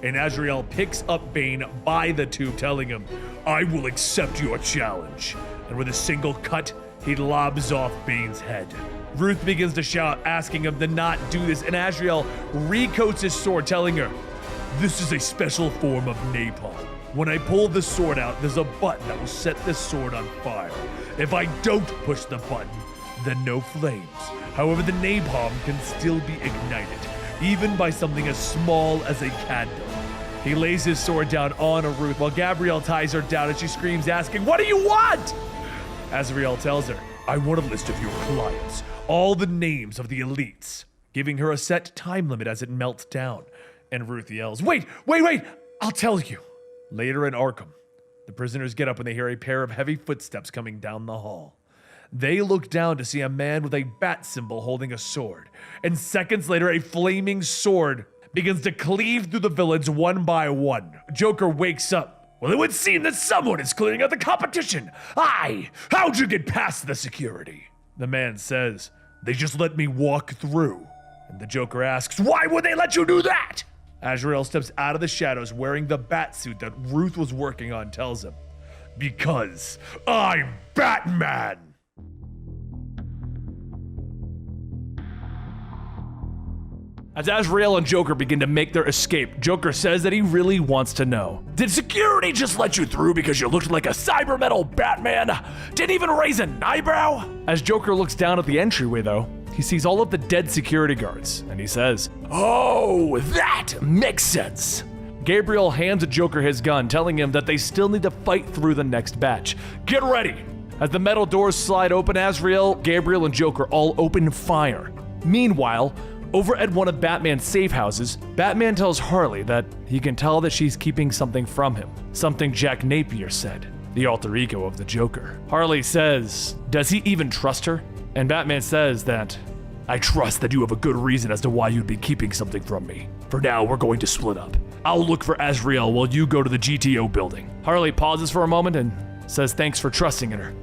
And Azrael picks up Bane by the tube, telling him, I will accept your challenge. And with a single cut, he lobs off Bane's head. Ruth begins to shout, asking him to not do this, and Azrael recoats his sword, telling her, this is a special form of napalm. When I pull the sword out, there's a button that will set this sword on fire. If I don't push the button, then no flames. However, the napalm can still be ignited, even by something as small as a candle. He lays his sword down on Ruth while Gabrielle ties her down and she screams, asking, what do you want? Azrael tells her, I want a list of your clients, all the names of the elites, giving her a set time limit as it melts down. And Ruth yells, wait, I'll tell you. Later in Arkham, the prisoners get up when they hear a pair of heavy footsteps coming down the hall. They look down to see a man with a bat symbol holding a sword. And seconds later, a flaming sword begins to cleave through the villains one by one. Joker wakes up. Well, it would seem that someone is clearing out the competition. Aye, how'd you get past the security? The man says, they just let me walk through. And the Joker asks, why would they let you do that? Azrael steps out of the shadows wearing the bat suit that Ruth was working on, tells him, because I'm Batman. As Azrael and Joker begin to make their escape, Joker says that he really wants to know. Did security just let you through because you looked like a cyber metal Batman? Didn't even raise an eyebrow? As Joker looks down at the entryway though, he sees all of the dead security guards, and he says, oh, that makes sense. Gabriel hands the Joker his gun, telling him that they still need to fight through the next batch. Get ready! As the metal doors slide open, Azrael, Gabriel, and Joker all open fire. Meanwhile, over at one of Batman's safe houses, Batman tells Harley that he can tell that she's keeping something from him, something Jack Napier said, the alter ego of the Joker. Harley says, does he even trust her? And Batman says that I trust that you have a good reason as to why you'd be keeping something from me. For now, we're going to split up. I'll look for Azrael while you go to the GTO building. Harley pauses for a moment and says thanks for trusting in her.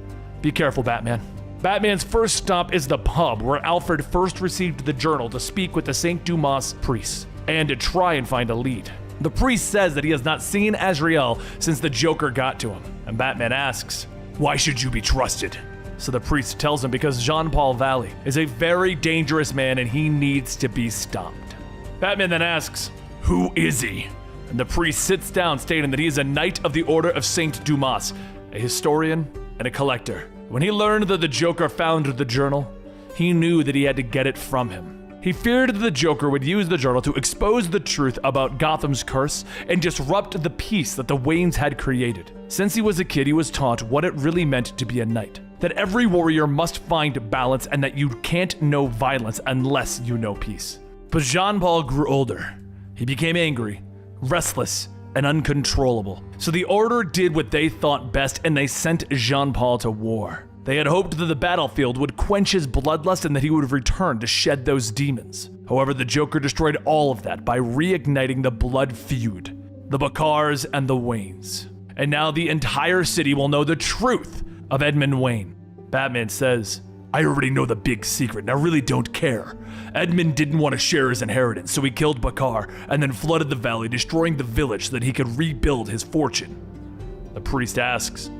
Be careful, Batman. Batman's first stop is the pub where Alfred first received the journal to speak with the St. Dumas priest and to try and find a lead. The priest says that he has not seen Azrael since the Joker got to him, and Batman asks, why should you be trusted? So the priest tells him because Jean-Paul Valley is a very dangerous man and he needs to be stopped. Batman then asks, who is he? And the priest sits down stating that he is a knight of the Order of St. Dumas, a historian and a collector. When he learned that the Joker found the journal, he knew that he had to get it from him. He feared that the Joker would use the journal to expose the truth about Gotham's curse and disrupt the peace that the Waynes had created. Since he was a kid, he was taught what it really meant to be a knight. That every warrior must find balance and that you can't know violence unless you know peace. But Jean-Paul grew older. He became angry, restless, and uncontrollable. So the Order did what they thought best and they sent Jean-Paul to war. They had hoped that the battlefield would quench his bloodlust and that he would return to shed those demons. However, the Joker destroyed all of that by reigniting the blood feud, the Bakars and the Waynes. And now the entire city will know the truth of Edmund Wayne. Batman says, I already know the big secret and I really don't care. Edmund didn't want to share his inheritance, so he killed Bakar and then flooded the valley, destroying the village so that he could rebuild his fortune. The priest asks,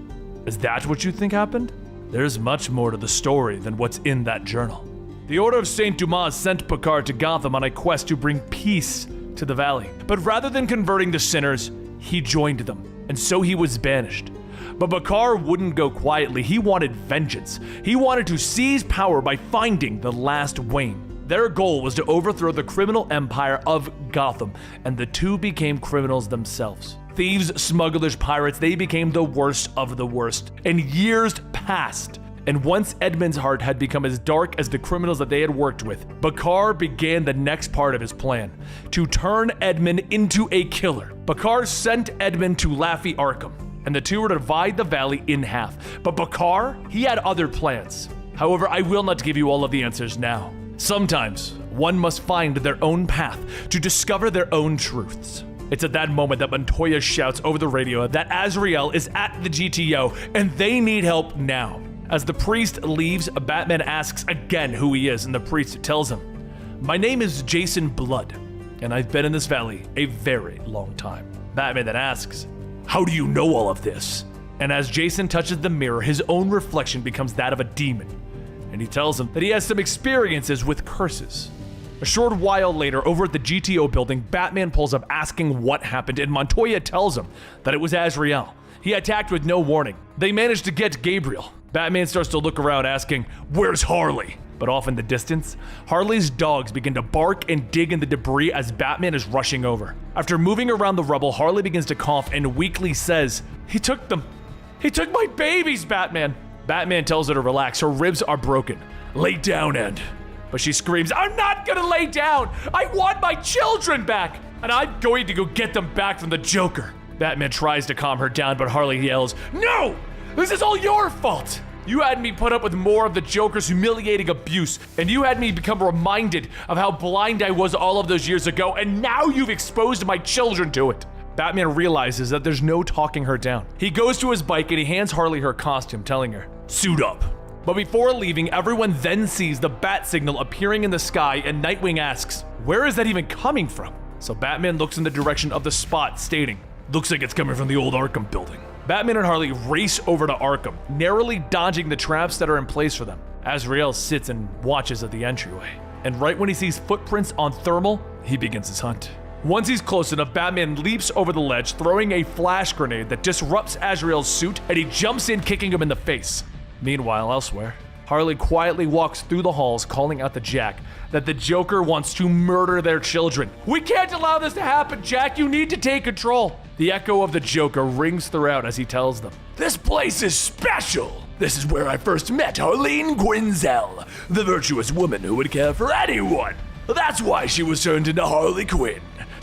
is that what you think happened? There's much more to the story than what's in that journal. The Order of St. Dumas sent Bakar to Gotham on a quest to bring peace to the valley. But rather than converting the sinners, he joined them, and so he was banished. But Bakar wouldn't go quietly. He wanted vengeance. He wanted to seize power by finding the last Wayne. Their goal was to overthrow the criminal empire of Gotham, and the two became criminals themselves. Thieves, smugglers, pirates, they became the worst of the worst. And years passed, and once Edmund's heart had become as dark as the criminals that they had worked with, Bakar began the next part of his plan, to turn Edmund into a killer. Bakar sent Edmund to Laffey Arkham, and the two were to divide the valley in half. But Bakar, he had other plans. However, I will not give you all of the answers now. Sometimes, one must find their own path to discover their own truths. It's at that moment that Montoya shouts over the radio that Azrael is at the GTO and they need help now. As the priest leaves, Batman asks again who he is, and the priest tells him, my name is Jason Blood, and I've been in this valley a very long time. Batman then asks, how do you know all of this? And as Jason touches the mirror, his own reflection becomes that of a demon, and he tells him that he has some experiences with curses. A short while later, over at the GTO building, Batman pulls up asking what happened, and Montoya tells him that it was Azrael. He attacked with no warning. They managed to get Gabriel. Batman starts to look around asking, where's Harley? But off in the distance, Harley's dogs begin to bark and dig in the debris as Batman is rushing over. After moving around the rubble, Harley begins to cough and weakly says, he took them. He took my babies, Batman. Batman tells her to relax. Her ribs are broken. Lay down, Ed. But she screams, I'm not gonna lay down! I want my children back! And I'm going to go get them back from the Joker. Batman tries to calm her down, but Harley yells, no! This is all your fault! You had me put up with more of the Joker's humiliating abuse, and you had me become reminded of how blind I was all of those years ago, and now you've exposed my children to it. Batman realizes that there's no talking her down. He goes to his bike and he hands Harley her costume, telling her, suit up. But before leaving, everyone then sees the bat signal appearing in the sky, and Nightwing asks, where is that even coming from? So Batman looks in the direction of the spot, stating, looks like it's coming from the old Arkham building. Batman and Harley race over to Arkham, narrowly dodging the traps that are in place for them. Azrael sits and watches at the entryway. And right when he sees footprints on thermal, he begins his hunt. Once he's close enough, Batman leaps over the ledge, throwing a flash grenade that disrupts Azrael's suit, and he jumps in, kicking him in the face. Meanwhile, elsewhere, Harley quietly walks through the halls, calling out to Jack that the Joker wants to murder their children. We can't allow this to happen, Jack. You need to take control. The echo of the Joker rings throughout as he tells them, this place is special. This is where I first met Harleen Quinzel, the virtuous woman who would care for anyone. That's why she was turned into Harley Quinn,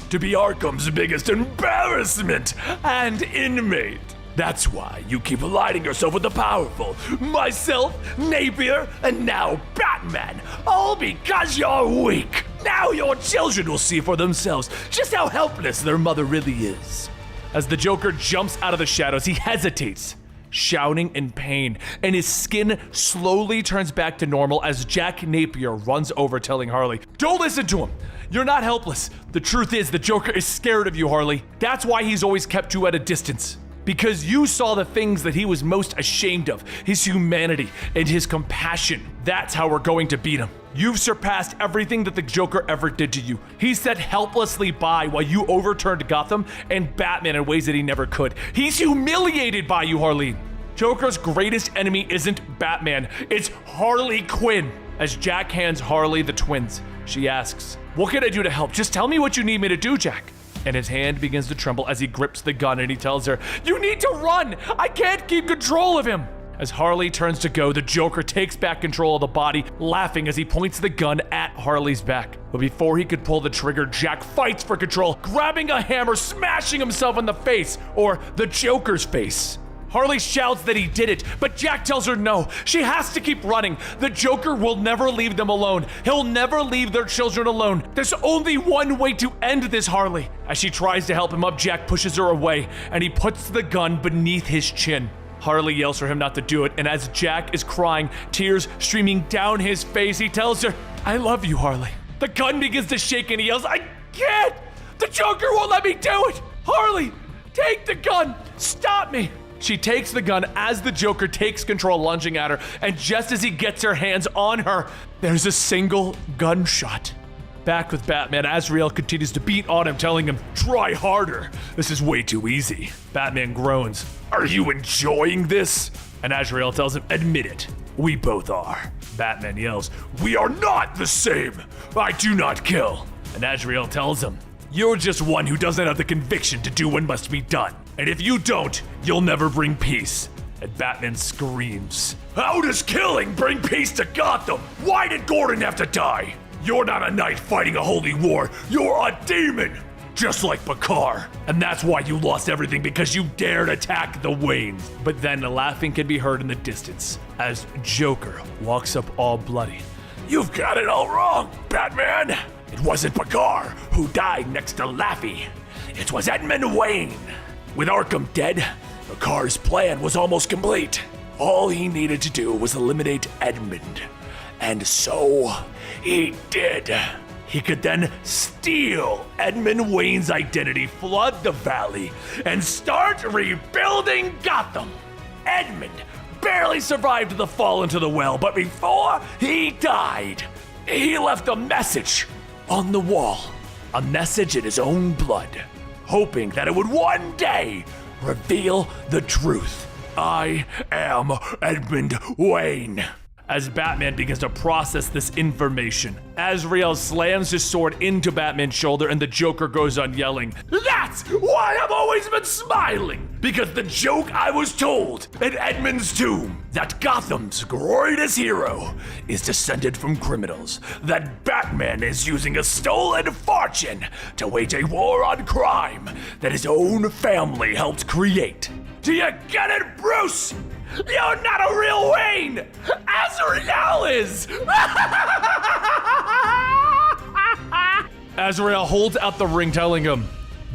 to be Arkham's biggest embarrassment and inmate. That's why you keep aligning yourself with the powerful. Myself, Napier, and now Batman. All because you're weak. Now your children will see for themselves just how helpless their mother really is. As the Joker jumps out of the shadows, he hesitates, shouting in pain, and his skin slowly turns back to normal as Jack Napier runs over telling Harley, "Don't listen to him. You're not helpless. The truth is the Joker is scared of you, Harley. That's why he's always kept you at a distance. Because you saw the things that he was most ashamed of, his humanity and his compassion. That's how we're going to beat him. You've surpassed everything that the Joker ever did to you. He sat helplessly by while you overturned Gotham and Batman in ways that he never could. He's humiliated by you, Harley. Joker's greatest enemy isn't Batman, it's Harley Quinn." As Jack hands Harley the twins, she asks, "What can I do to help? Just tell me what you need me to do, Jack." And his hand begins to tremble as he grips the gun and he tells her, "You need to run! I can't keep control of him!" As Harley turns to go, the Joker takes back control of the body, laughing as he points the gun at Harley's back. But before he could pull the trigger, Jack fights for control, grabbing a hammer, smashing himself in the face, or the Joker's face. Harley shouts that he did it, but Jack tells her no. She has to keep running. The Joker will never leave them alone. He'll never leave their children alone. There's only one way to end this, Harley. As she tries to help him up, Jack pushes her away, and he puts the gun beneath his chin. Harley yells for him not to do it, and as Jack is crying, tears streaming down his face, he tells her, "I love you, Harley." The gun begins to shake and he yells, "I can't! The Joker won't let me do it! Harley, take the gun! Stop me!" She takes the gun as the Joker takes control, lunging at her, and just as he gets her hands on her, there's a single gunshot. Back with Batman, Azrael continues to beat on him, telling him, "Try harder. This is way too easy." Batman groans, "Are you enjoying this?" And Azrael tells him, "Admit it, we both are." Batman yells, "We are not the same. I do not kill." And Azrael tells him, "You're just one who doesn't have the conviction to do what must be done. And if you don't, you'll never bring peace." And Batman screams, "How does killing bring peace to Gotham? Why did Gordon have to die? You're not a knight fighting a holy war. You're a demon, just like Bakar. And that's why you lost everything, because you dared attack the Waynes." But then laughing can be heard in the distance as Joker walks up all bloody. "You've got it all wrong, Batman. It wasn't Bakar who died next to Laffy. It was Edmund Wayne. With Arkham dead, Bakar's plan was almost complete. All he needed to do was eliminate Edmund. And so he did. He could then steal Edmund Wayne's identity, flood the valley, and start rebuilding Gotham. Edmund barely survived the fall into the well, but before he died, he left a message on the wall. A message in his own blood, hoping that it would one day reveal the truth. I am Edmund Wayne." As Batman begins to process this information, Azrael slams his sword into Batman's shoulder and the Joker goes on yelling, "That's why I've always been smiling! Because the joke I was told at Edmund's tomb, that Gotham's greatest hero is descended from criminals, that Batman is using a stolen fortune to wage a war on crime that his own family helped create. Do you get it, Bruce? You're not a real Wayne! Azrael is!" Azrael holds out the ring, telling him,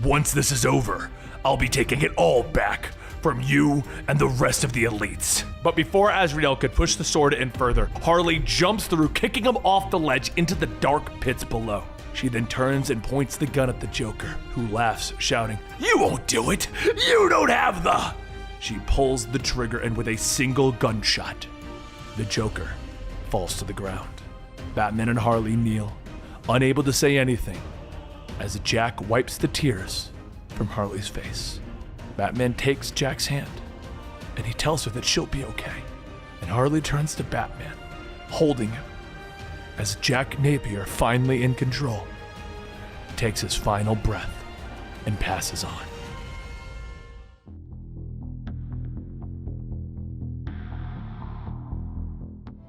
"Once this is over, I'll be taking it all back from you and the rest of the elites." But before Azrael could push the sword in further, Harley jumps through, kicking him off the ledge into the dark pits below. She then turns and points the gun at the Joker, who laughs, shouting, "You won't do it! You don't have the..." She pulls the trigger, and with a single gunshot, the Joker falls to the ground. Batman and Harley kneel, unable to say anything, as Jack wipes the tears from Harley's face. Batman takes Jack's hand, and he tells her that she'll be okay. And Harley turns to Batman, holding him, as Jack Napier, finally in control, takes his final breath and passes on.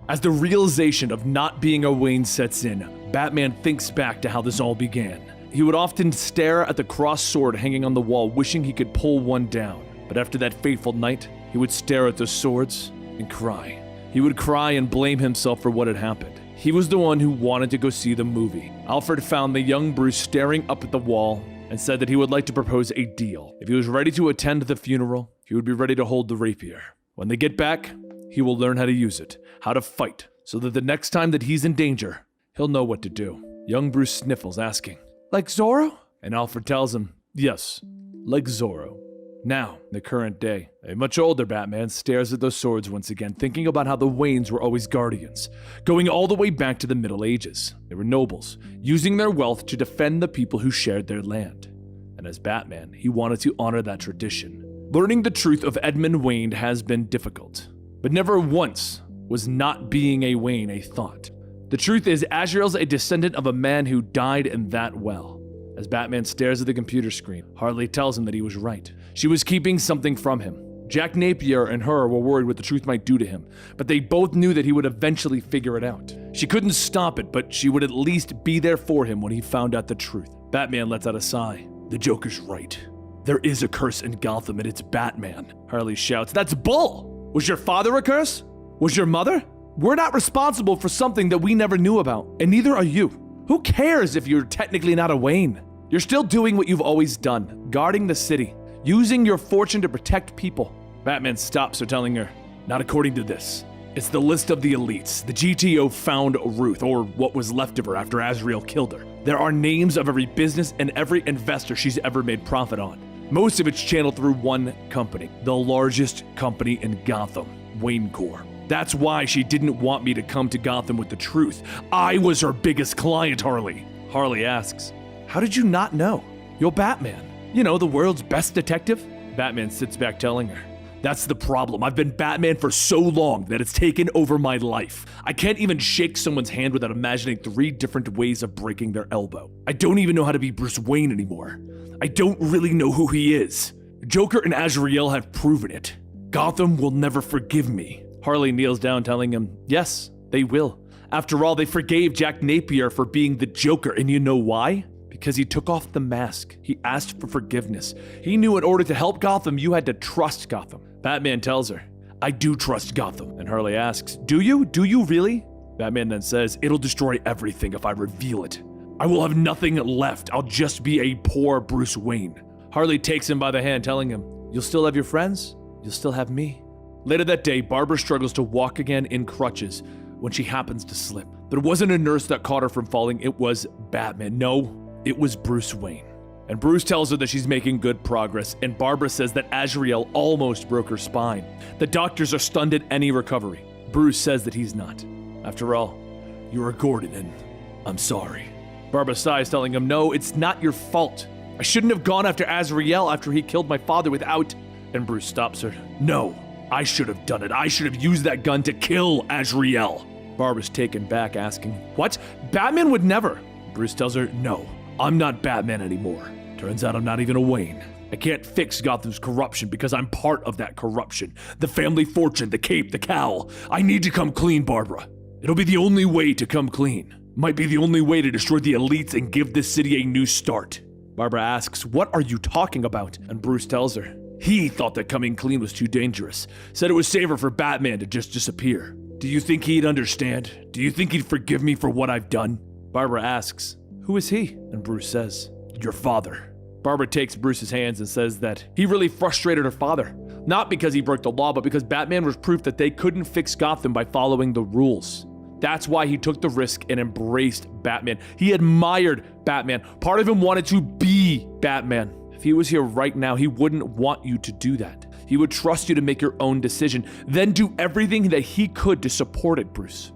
As the realization of not being a Wayne sets in, Batman thinks back to how this all began. He would often stare at the crossed sword hanging on the wall, wishing he could pull one down. But after that fateful night, he would stare at those swords and cry. He would cry and blame himself for what had happened. He was the one who wanted to go see the movie. Alfred found the young Bruce staring up at the wall and said that he would like to propose a deal. If he was ready to attend the funeral, he would be ready to hold the rapier. When they get back, he will learn how to use it, how to fight, so that the next time that he's in danger, he'll know what to do. Young Bruce sniffles, asking, "Like Zorro?" And Alfred tells him, "Yes, like Zorro." Now, the current day, a much older Batman stares at those swords once again, thinking about how the Waynes were always guardians, going all the way back to the Middle Ages. They were nobles, using their wealth to defend the people who shared their land. And as Batman, he wanted to honor that tradition. Learning the truth of Edmund Wayne has been difficult, but never once was not being a Wayne a thought. The truth is, Azrael's a descendant of a man who died in that well. As Batman stares at the computer screen, Harley tells him that he was right. She was keeping something from him. Jack Napier and her were worried what the truth might do to him, but they both knew that he would eventually figure it out. She couldn't stop it, but she would at least be there for him when he found out the truth. Batman lets out a sigh. The Joker's right. There is a curse in Gotham, and it's Batman. Harley shouts, "That's bull! Was your father a curse? Was your mother? We're not responsible for something that we never knew about, and neither are you. Who cares if you're technically not a Wayne? You're still doing what you've always done, guarding the city, using your fortune to protect people." Batman stops her, telling her, "Not according to this. It's the list of the elites. The GTO found Ruth, or what was left of her after Azrael killed her. There are names of every business and every investor she's ever made profit on. Most of it's channeled through one company, the largest company in Gotham, Wayne Corp. That's why she didn't want me to come to Gotham with the truth. I was her biggest client, Harley." Harley asks, "How did you not know? You're Batman. You know, the world's best detective?" Batman sits back, telling her, "That's the problem. I've been Batman for so long that it's taken over my life. I can't even shake someone's hand without imagining 3 different ways of breaking their elbow. I don't even know how to be Bruce Wayne anymore. I don't really know who he is. Joker and Azrael have proven it. Gotham will never forgive me." Harley kneels down, telling him, "Yes, they will. After all, they forgave Jack Napier for being the Joker, and you know why? Because he took off the mask. He asked for forgiveness. He knew in order to help Gotham, you had to trust Gotham." Batman tells her, "I do trust Gotham." And Harley asks, "Do you? Do you really?" Batman then says, "It'll destroy everything if I reveal it. I will have nothing left. I'll just be a poor Bruce Wayne." Harley takes him by the hand, telling him, "You'll still have your friends. You'll still have me." Later that day, Barbara struggles to walk again in crutches when she happens to slip. But it wasn't a nurse that caught her from falling, it was Batman. No, it was Bruce Wayne. And Bruce tells her that she's making good progress, and Barbara says that Azrael almost broke her spine. The doctors are stunned at any recovery. Bruce says that he's not. After all, you're a Gordon, and I'm sorry. Barbara sighs, telling him, "No, it's not your fault. I shouldn't have gone after Azrael after he killed my father without..." And Bruce stops her. "No. I should have done it. I should have used that gun to kill Azrael." Barbara's taken back, asking, "What? Batman would never." Bruce tells her, "No, I'm not Batman anymore. Turns out I'm not even a Wayne. I can't fix Gotham's corruption because I'm part of that corruption. The family fortune, the cape, the cowl. I need to come clean, Barbara. It'll be the only way to come clean. Might be the only way to destroy the elites and give this city a new start." Barbara asks, "What are you talking about?" And Bruce tells her, he thought that coming clean was too dangerous. Said it was safer for Batman to just disappear. Do you think he'd understand? Do you think he'd forgive me for what I've done? Barbara asks, "Who is he?" And Bruce says, "Your father." Barbara takes Bruce's hands and says that he really frustrated her father. Not because he broke the law, but because Batman was proof that they couldn't fix Gotham by following the rules. That's why he took the risk and embraced Batman. He admired Batman. Part of him wanted to be Batman. If he was here right now, he wouldn't want you to do that. He would trust you to make your own decision, then do everything that he could to support it, Bruce.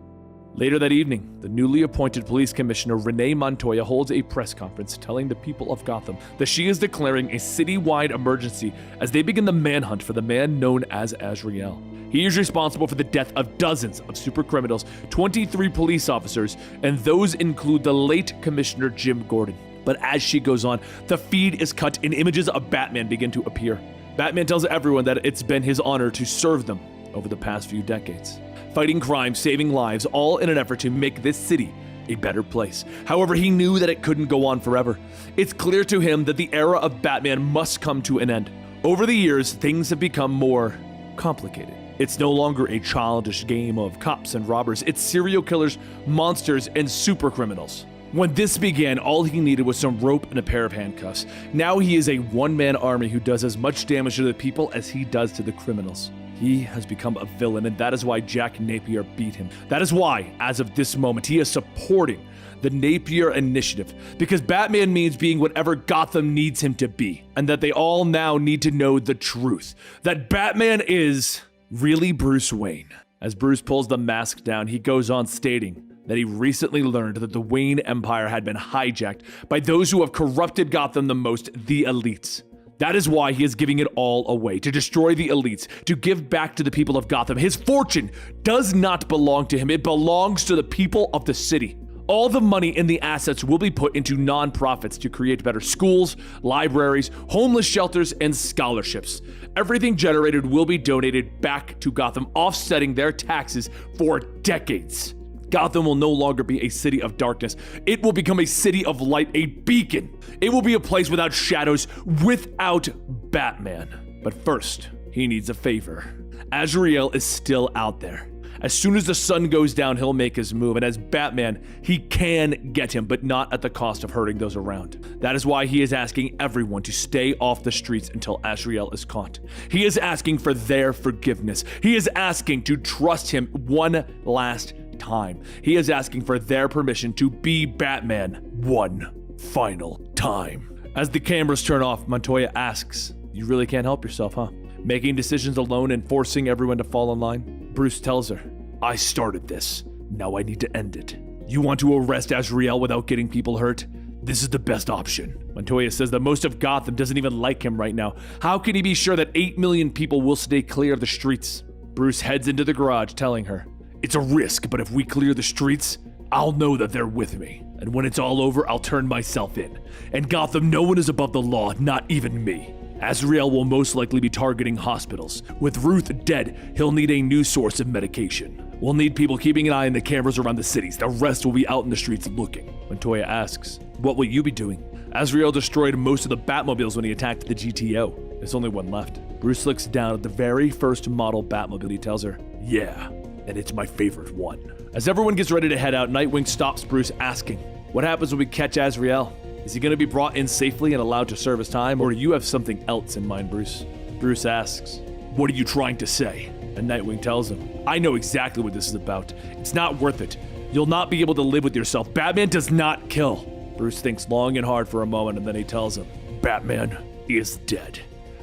Later that evening, the newly appointed police commissioner Renee Montoya holds a press conference telling the people of Gotham that she is declaring a citywide emergency as they begin the manhunt for the man known as Azrael. He is responsible for the death of dozens of super criminals, 23 police officers, and those include the late Commissioner Jim Gordon. But as she goes on, the feed is cut and images of Batman begin to appear. Batman tells everyone that it's been his honor to serve them over the past few decades. Fighting crime, saving lives, all in an effort to make this city a better place. However, he knew that it couldn't go on forever. It's clear to him that the era of Batman must come to an end. Over the years, things have become more complicated. It's no longer a childish game of cops and robbers. It's serial killers, monsters, and super criminals. When this began, all he needed was some rope and a pair of handcuffs. Now he is a one-man army who does as much damage to the people as he does to the criminals. He has become a villain, and that is why Jack Napier beat him. That is why, as of this moment, he is supporting the Napier Initiative, because Batman means being whatever Gotham needs him to be, and that they all now need to know the truth. That Batman is really Bruce Wayne. As Bruce pulls the mask down, he goes on stating that he recently learned that the Wayne Empire had been hijacked by those who have corrupted Gotham the most, the elites. That is why he is giving it all away, to destroy the elites, to give back to the people of Gotham. His fortune does not belong to him, it belongs to the people of the city. All the money and the assets will be put into non-profits to create better schools, libraries, homeless shelters, and scholarships. Everything generated will be donated back to Gotham, offsetting their taxes for decades. Gotham will no longer be a city of darkness. It will become a city of light, a beacon. It will be a place without shadows, without Batman. But first, he needs a favor. Azrael is still out there. As soon as the sun goes down, he'll make his move, and as Batman, he can get him, but not at the cost of hurting those around. That is why he is asking everyone to stay off the streets until Azrael is caught. He is asking for their forgiveness. He is asking to trust him one last time. He is asking for their permission to be Batman one final time. As the cameras turn off, Montoya asks, "You really can't help yourself, huh? Making decisions alone and forcing everyone to fall in line?" Bruce tells her, "I started this. Now I need to end it. You want to arrest Azrael without getting people hurt? This is the best option." Montoya says that most of Gotham doesn't even like him right now. How can he be sure that 8 million people will stay clear of the streets? Bruce heads into the garage telling her, "It's a risk, but if we clear the streets, I'll know that they're with me. And when it's all over, I'll turn myself in. In Gotham, no one is above the law, not even me. Azrael will most likely be targeting hospitals. With Ruth dead, he'll need a new source of medication. We'll need people keeping an eye on the cameras around the cities. The rest will be out in the streets looking." Montoya asks, "What will you be doing?" Azrael destroyed most of the Batmobiles when he attacked the GTO. There's only one left. Bruce looks down at the very first model Batmobile. He tells her, "Yeah, and it's my favorite one." As everyone gets ready to head out, Nightwing stops Bruce asking, "What happens when we catch Azrael? Is he going to be brought in safely and allowed to serve his time, or do you have something else in mind, Bruce?" Bruce asks, "What are you trying to say?" And Nightwing tells him, "I know exactly what this is about. It's not worth it. You'll not be able to live with yourself. Batman does not kill." Bruce thinks long and hard for a moment, and then he tells him, "Batman is dead,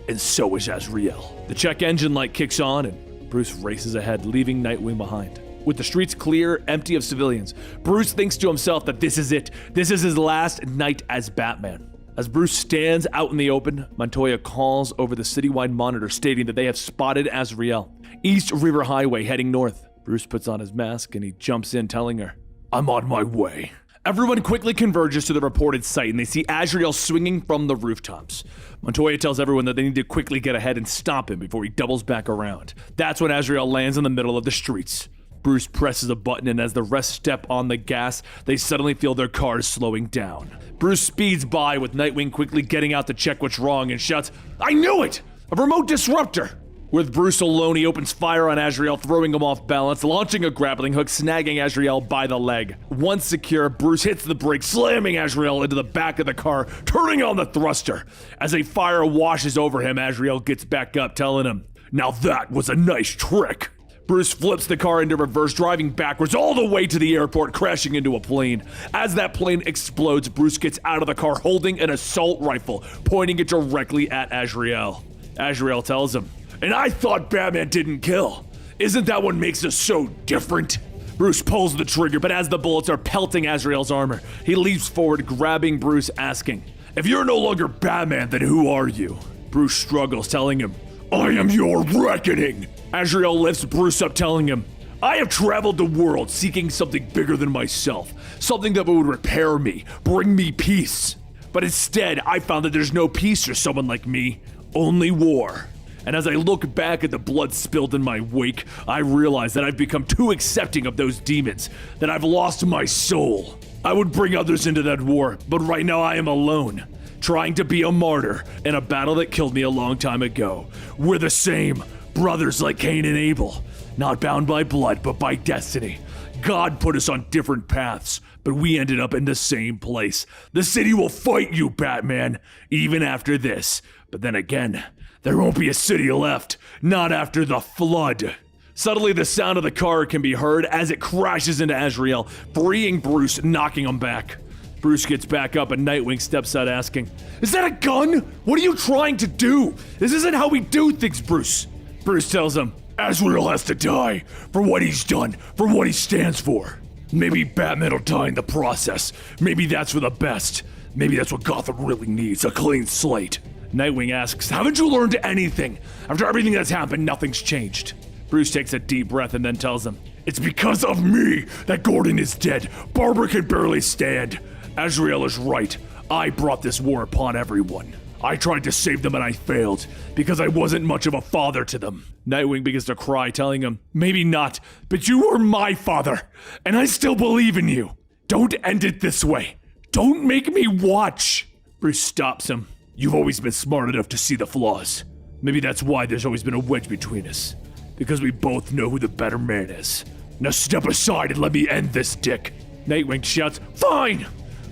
and so is Azrael." The check engine light kicks on, and Bruce races ahead, leaving Nightwing behind. With the streets clear, empty of civilians, Bruce thinks to himself that this is it. This is his last night as Batman. As Bruce stands out in the open, Montoya calls over the citywide monitor stating that they have spotted Azrael, East River Highway heading north. Bruce puts on his mask and he jumps in telling her, "I'm on my way." Everyone quickly converges to the reported site and they see Azrael swinging from the rooftops. Montoya tells everyone that they need to quickly get ahead and stop him before he doubles back around. That's when Azrael lands in the middle of the streets. Bruce presses a button, and as the rest step on the gas, they suddenly feel their cars slowing down. Bruce speeds by with Nightwing quickly getting out to check what's wrong and shouts, "I knew it! A remote disruptor!" With Bruce alone, he opens fire on Azrael, throwing him off balance, launching a grappling hook, snagging Azrael by the leg. Once secure, Bruce hits the brake, slamming Azrael into the back of the car, turning on the thruster. As a fire washes over him, Azrael gets back up, telling him, "Now that was a nice trick." Bruce flips the car into reverse, driving backwards all the way to the airport, crashing into a plane. As that plane explodes, Bruce gets out of the car holding an assault rifle, pointing it directly at Azrael. Azrael tells him, "And I thought Batman didn't kill. Isn't that what makes us so different?" Bruce pulls the trigger, but as the bullets are pelting Azrael's armor, he leaps forward, grabbing Bruce, asking, "If you're no longer Batman, then who are you?" Bruce struggles, telling him, "I am your reckoning." Azrael lifts Bruce up, telling him, "I have traveled the world seeking something bigger than myself, something that would repair me, bring me peace. But instead, I found that there's no peace for someone like me, only war. And as I look back at the blood spilled in my wake, I realize that I've become too accepting of those demons, that I've lost my soul. I would bring others into that war, but right now I am alone. trying to be a martyr in a battle that killed me a long time ago. We're the same, brothers like Cain and Abel, not bound by blood, but by destiny. God put us on different paths, but we ended up in the same place. The city will fight you, Batman, even after this. But then again, there won't be a city left, not after the flood. Suddenly, the sound of the car can be heard as it crashes into Azrael, freeing Bruce, knocking him back. Bruce gets back up and Nightwing steps out asking, "Is that a gun? What are you trying to do? This isn't how we do things, Bruce." Bruce tells him, "Azrael has to die for what he's done, for what he stands for. Maybe Batman will die in the process. Maybe that's for the best. Maybe that's what Gotham really needs, a clean slate." Nightwing asks, "Haven't you learned anything? After everything that's happened, nothing's changed." Bruce takes a deep breath and then tells him, "It's because of me that Gordon is dead. Barbara can barely stand. Azrael is right. I brought this war upon everyone. I tried to save them and I failed, because I wasn't much of a father to them." Nightwing begins to cry, telling him, "Maybe not, but you were my father, and I still believe in you. Don't end it this way. Don't make me watch." Bruce stops him. "You've always been smart enough to see the flaws. Maybe that's why there's always been a wedge between us. Because we both know who the better man is. Now step aside and let me end this, Dick." Nightwing shouts, "Fine,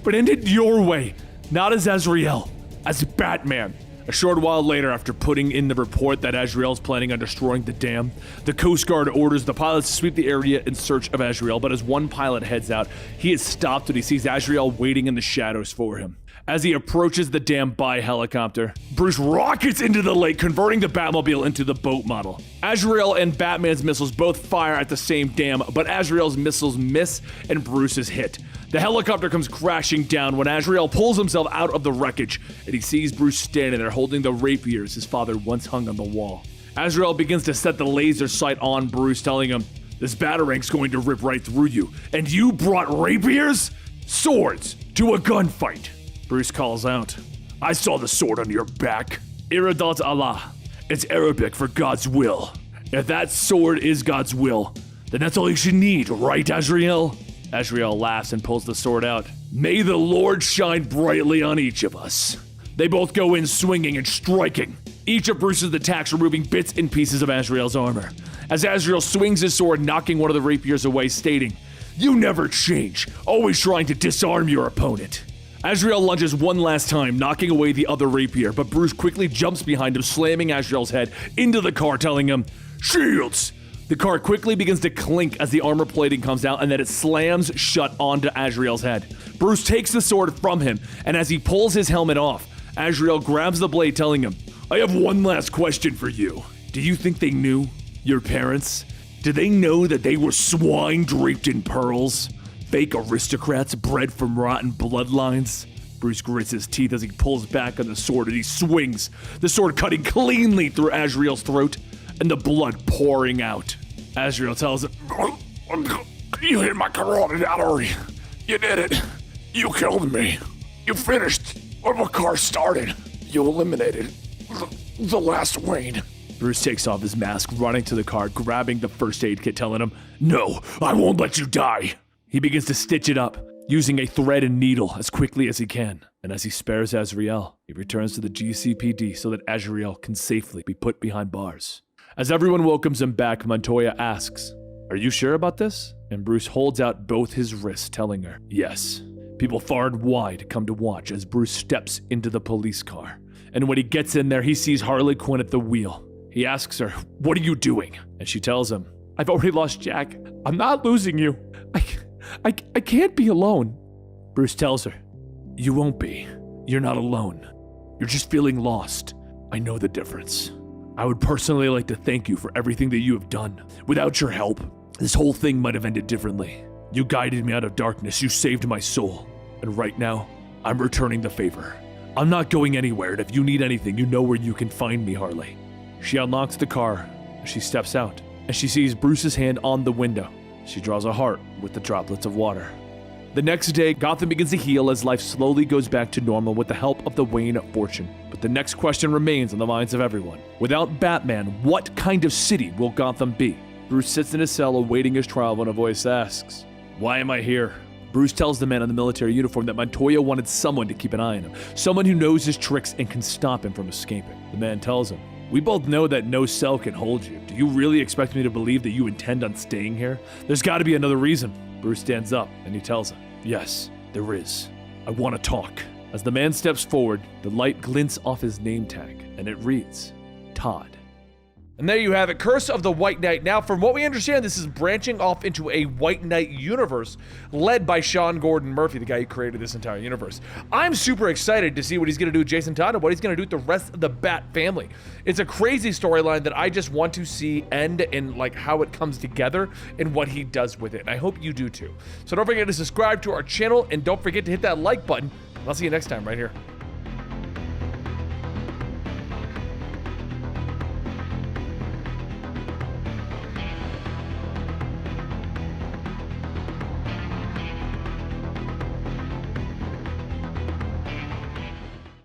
but end it your way, not as Azrael, as Batman." A short while later, after putting in the report that Azrael's planning on destroying the dam, the Coast Guard orders the pilots to sweep the area in search of Azrael, but as one pilot heads out, he is stopped when he sees Azrael waiting in the shadows for him. As he approaches the dam by helicopter, Bruce rockets into the lake, converting the Batmobile into the boat model. Azrael and Batman's missiles both fire at the same dam, but Azrael's missiles miss and Bruce is hit. The helicopter comes crashing down when Azrael pulls himself out of the wreckage, and he sees Bruce standing there holding the rapiers his father once hung on the wall. Azrael begins to set the laser sight on Bruce, telling him, "This Batarang's going to rip right through you, and you brought rapiers? Swords to a gunfight." Bruce calls out, "I saw the sword on your back. Iradat Allah. It's Arabic for God's will. If that sword is God's will, then that's all you should need, right, Azrael?" Azrael laughs and pulls the sword out. "May the Lord shine brightly on each of us." They both go in swinging and striking, each of Bruce's attacks removing bits and pieces of Azrael's armor. As Azrael swings his sword, knocking one of the rapiers away, stating, "You never change, always trying to disarm your opponent." Azrael lunges one last time, knocking away the other rapier, but Bruce quickly jumps behind him, slamming Azrael's head into the car, telling him, "Shields!" The car quickly begins to clink as the armor plating comes out, and then it slams shut onto Azrael's head. Bruce takes the sword from him, and as he pulls his helmet off, Azrael grabs the blade, telling him, "I have one last question for you. Do you think they knew? Your parents? Did they know that they were swine draped in pearls? Fake aristocrats bred from rotten bloodlines?" Bruce grits his teeth as he pulls back on the sword and he swings, the sword cutting cleanly through Azrael's throat and the blood pouring out. Azrael tells him, "You hit my carotid artery. You did it. You killed me. You finished what the car started. You eliminated the last Wayne." Bruce takes off his mask, running to the car, grabbing the first aid kit, telling him, "No, I won't let you die." He begins to stitch it up, using a thread and needle as quickly as he can. And as he spares Azrael, he returns to the GCPD so that Azrael can safely be put behind bars. As everyone welcomes him back, Montoya asks, "Are you sure about this?" And Bruce holds out both his wrists, telling her, "Yes." People far and wide come to watch as Bruce steps into the police car. And when he gets in there, he sees Harley Quinn at the wheel. He asks her, "What are you doing?" And she tells him, "I've already lost Jack. I'm not losing you. I can't be alone." Bruce tells her, "You won't be. You're not alone. You're just feeling lost. I know the difference. I would personally like to thank you for everything that you have done. Without your help, this whole thing might have ended differently. You guided me out of darkness. You saved my soul. And right now, I'm returning the favor. I'm not going anywhere, and if you need anything, you know where you can find me, Harley." She unlocks the car. She steps out, and she sees Bruce's hand on the window. She draws a heart with the droplets of water. The next day, Gotham begins to heal as life slowly goes back to normal with the help of the Wayne fortune. But the next question remains on the minds of everyone. Without Batman, what kind of city will Gotham be? Bruce sits in his cell awaiting his trial when a voice asks, "Why am I here?" Bruce tells the man in the military uniform that Montoya wanted someone to keep an eye on him, someone who knows his tricks and can stop him from escaping. The man tells him, "We both know that no cell can hold you. Do you really expect me to believe that you intend on staying here? There's got to be another reason." Bruce stands up and he tells him, "Yes, there is. I want to talk." As the man steps forward, the light glints off his name tag, and it reads, Todd. And there you have it, Curse of the White Knight. Now, from what we understand, this is branching off into a White Knight universe led by Sean Gordon Murphy, the guy who created this entire universe. I'm super excited to see what he's going to do with Jason Todd and what he's going to do with the rest of the Bat family. It's a crazy storyline that I just want to see end and like how it comes together and what he does with it. And I hope you do too. So don't forget to subscribe to our channel and don't forget to hit that like button. I'll see you next time right here.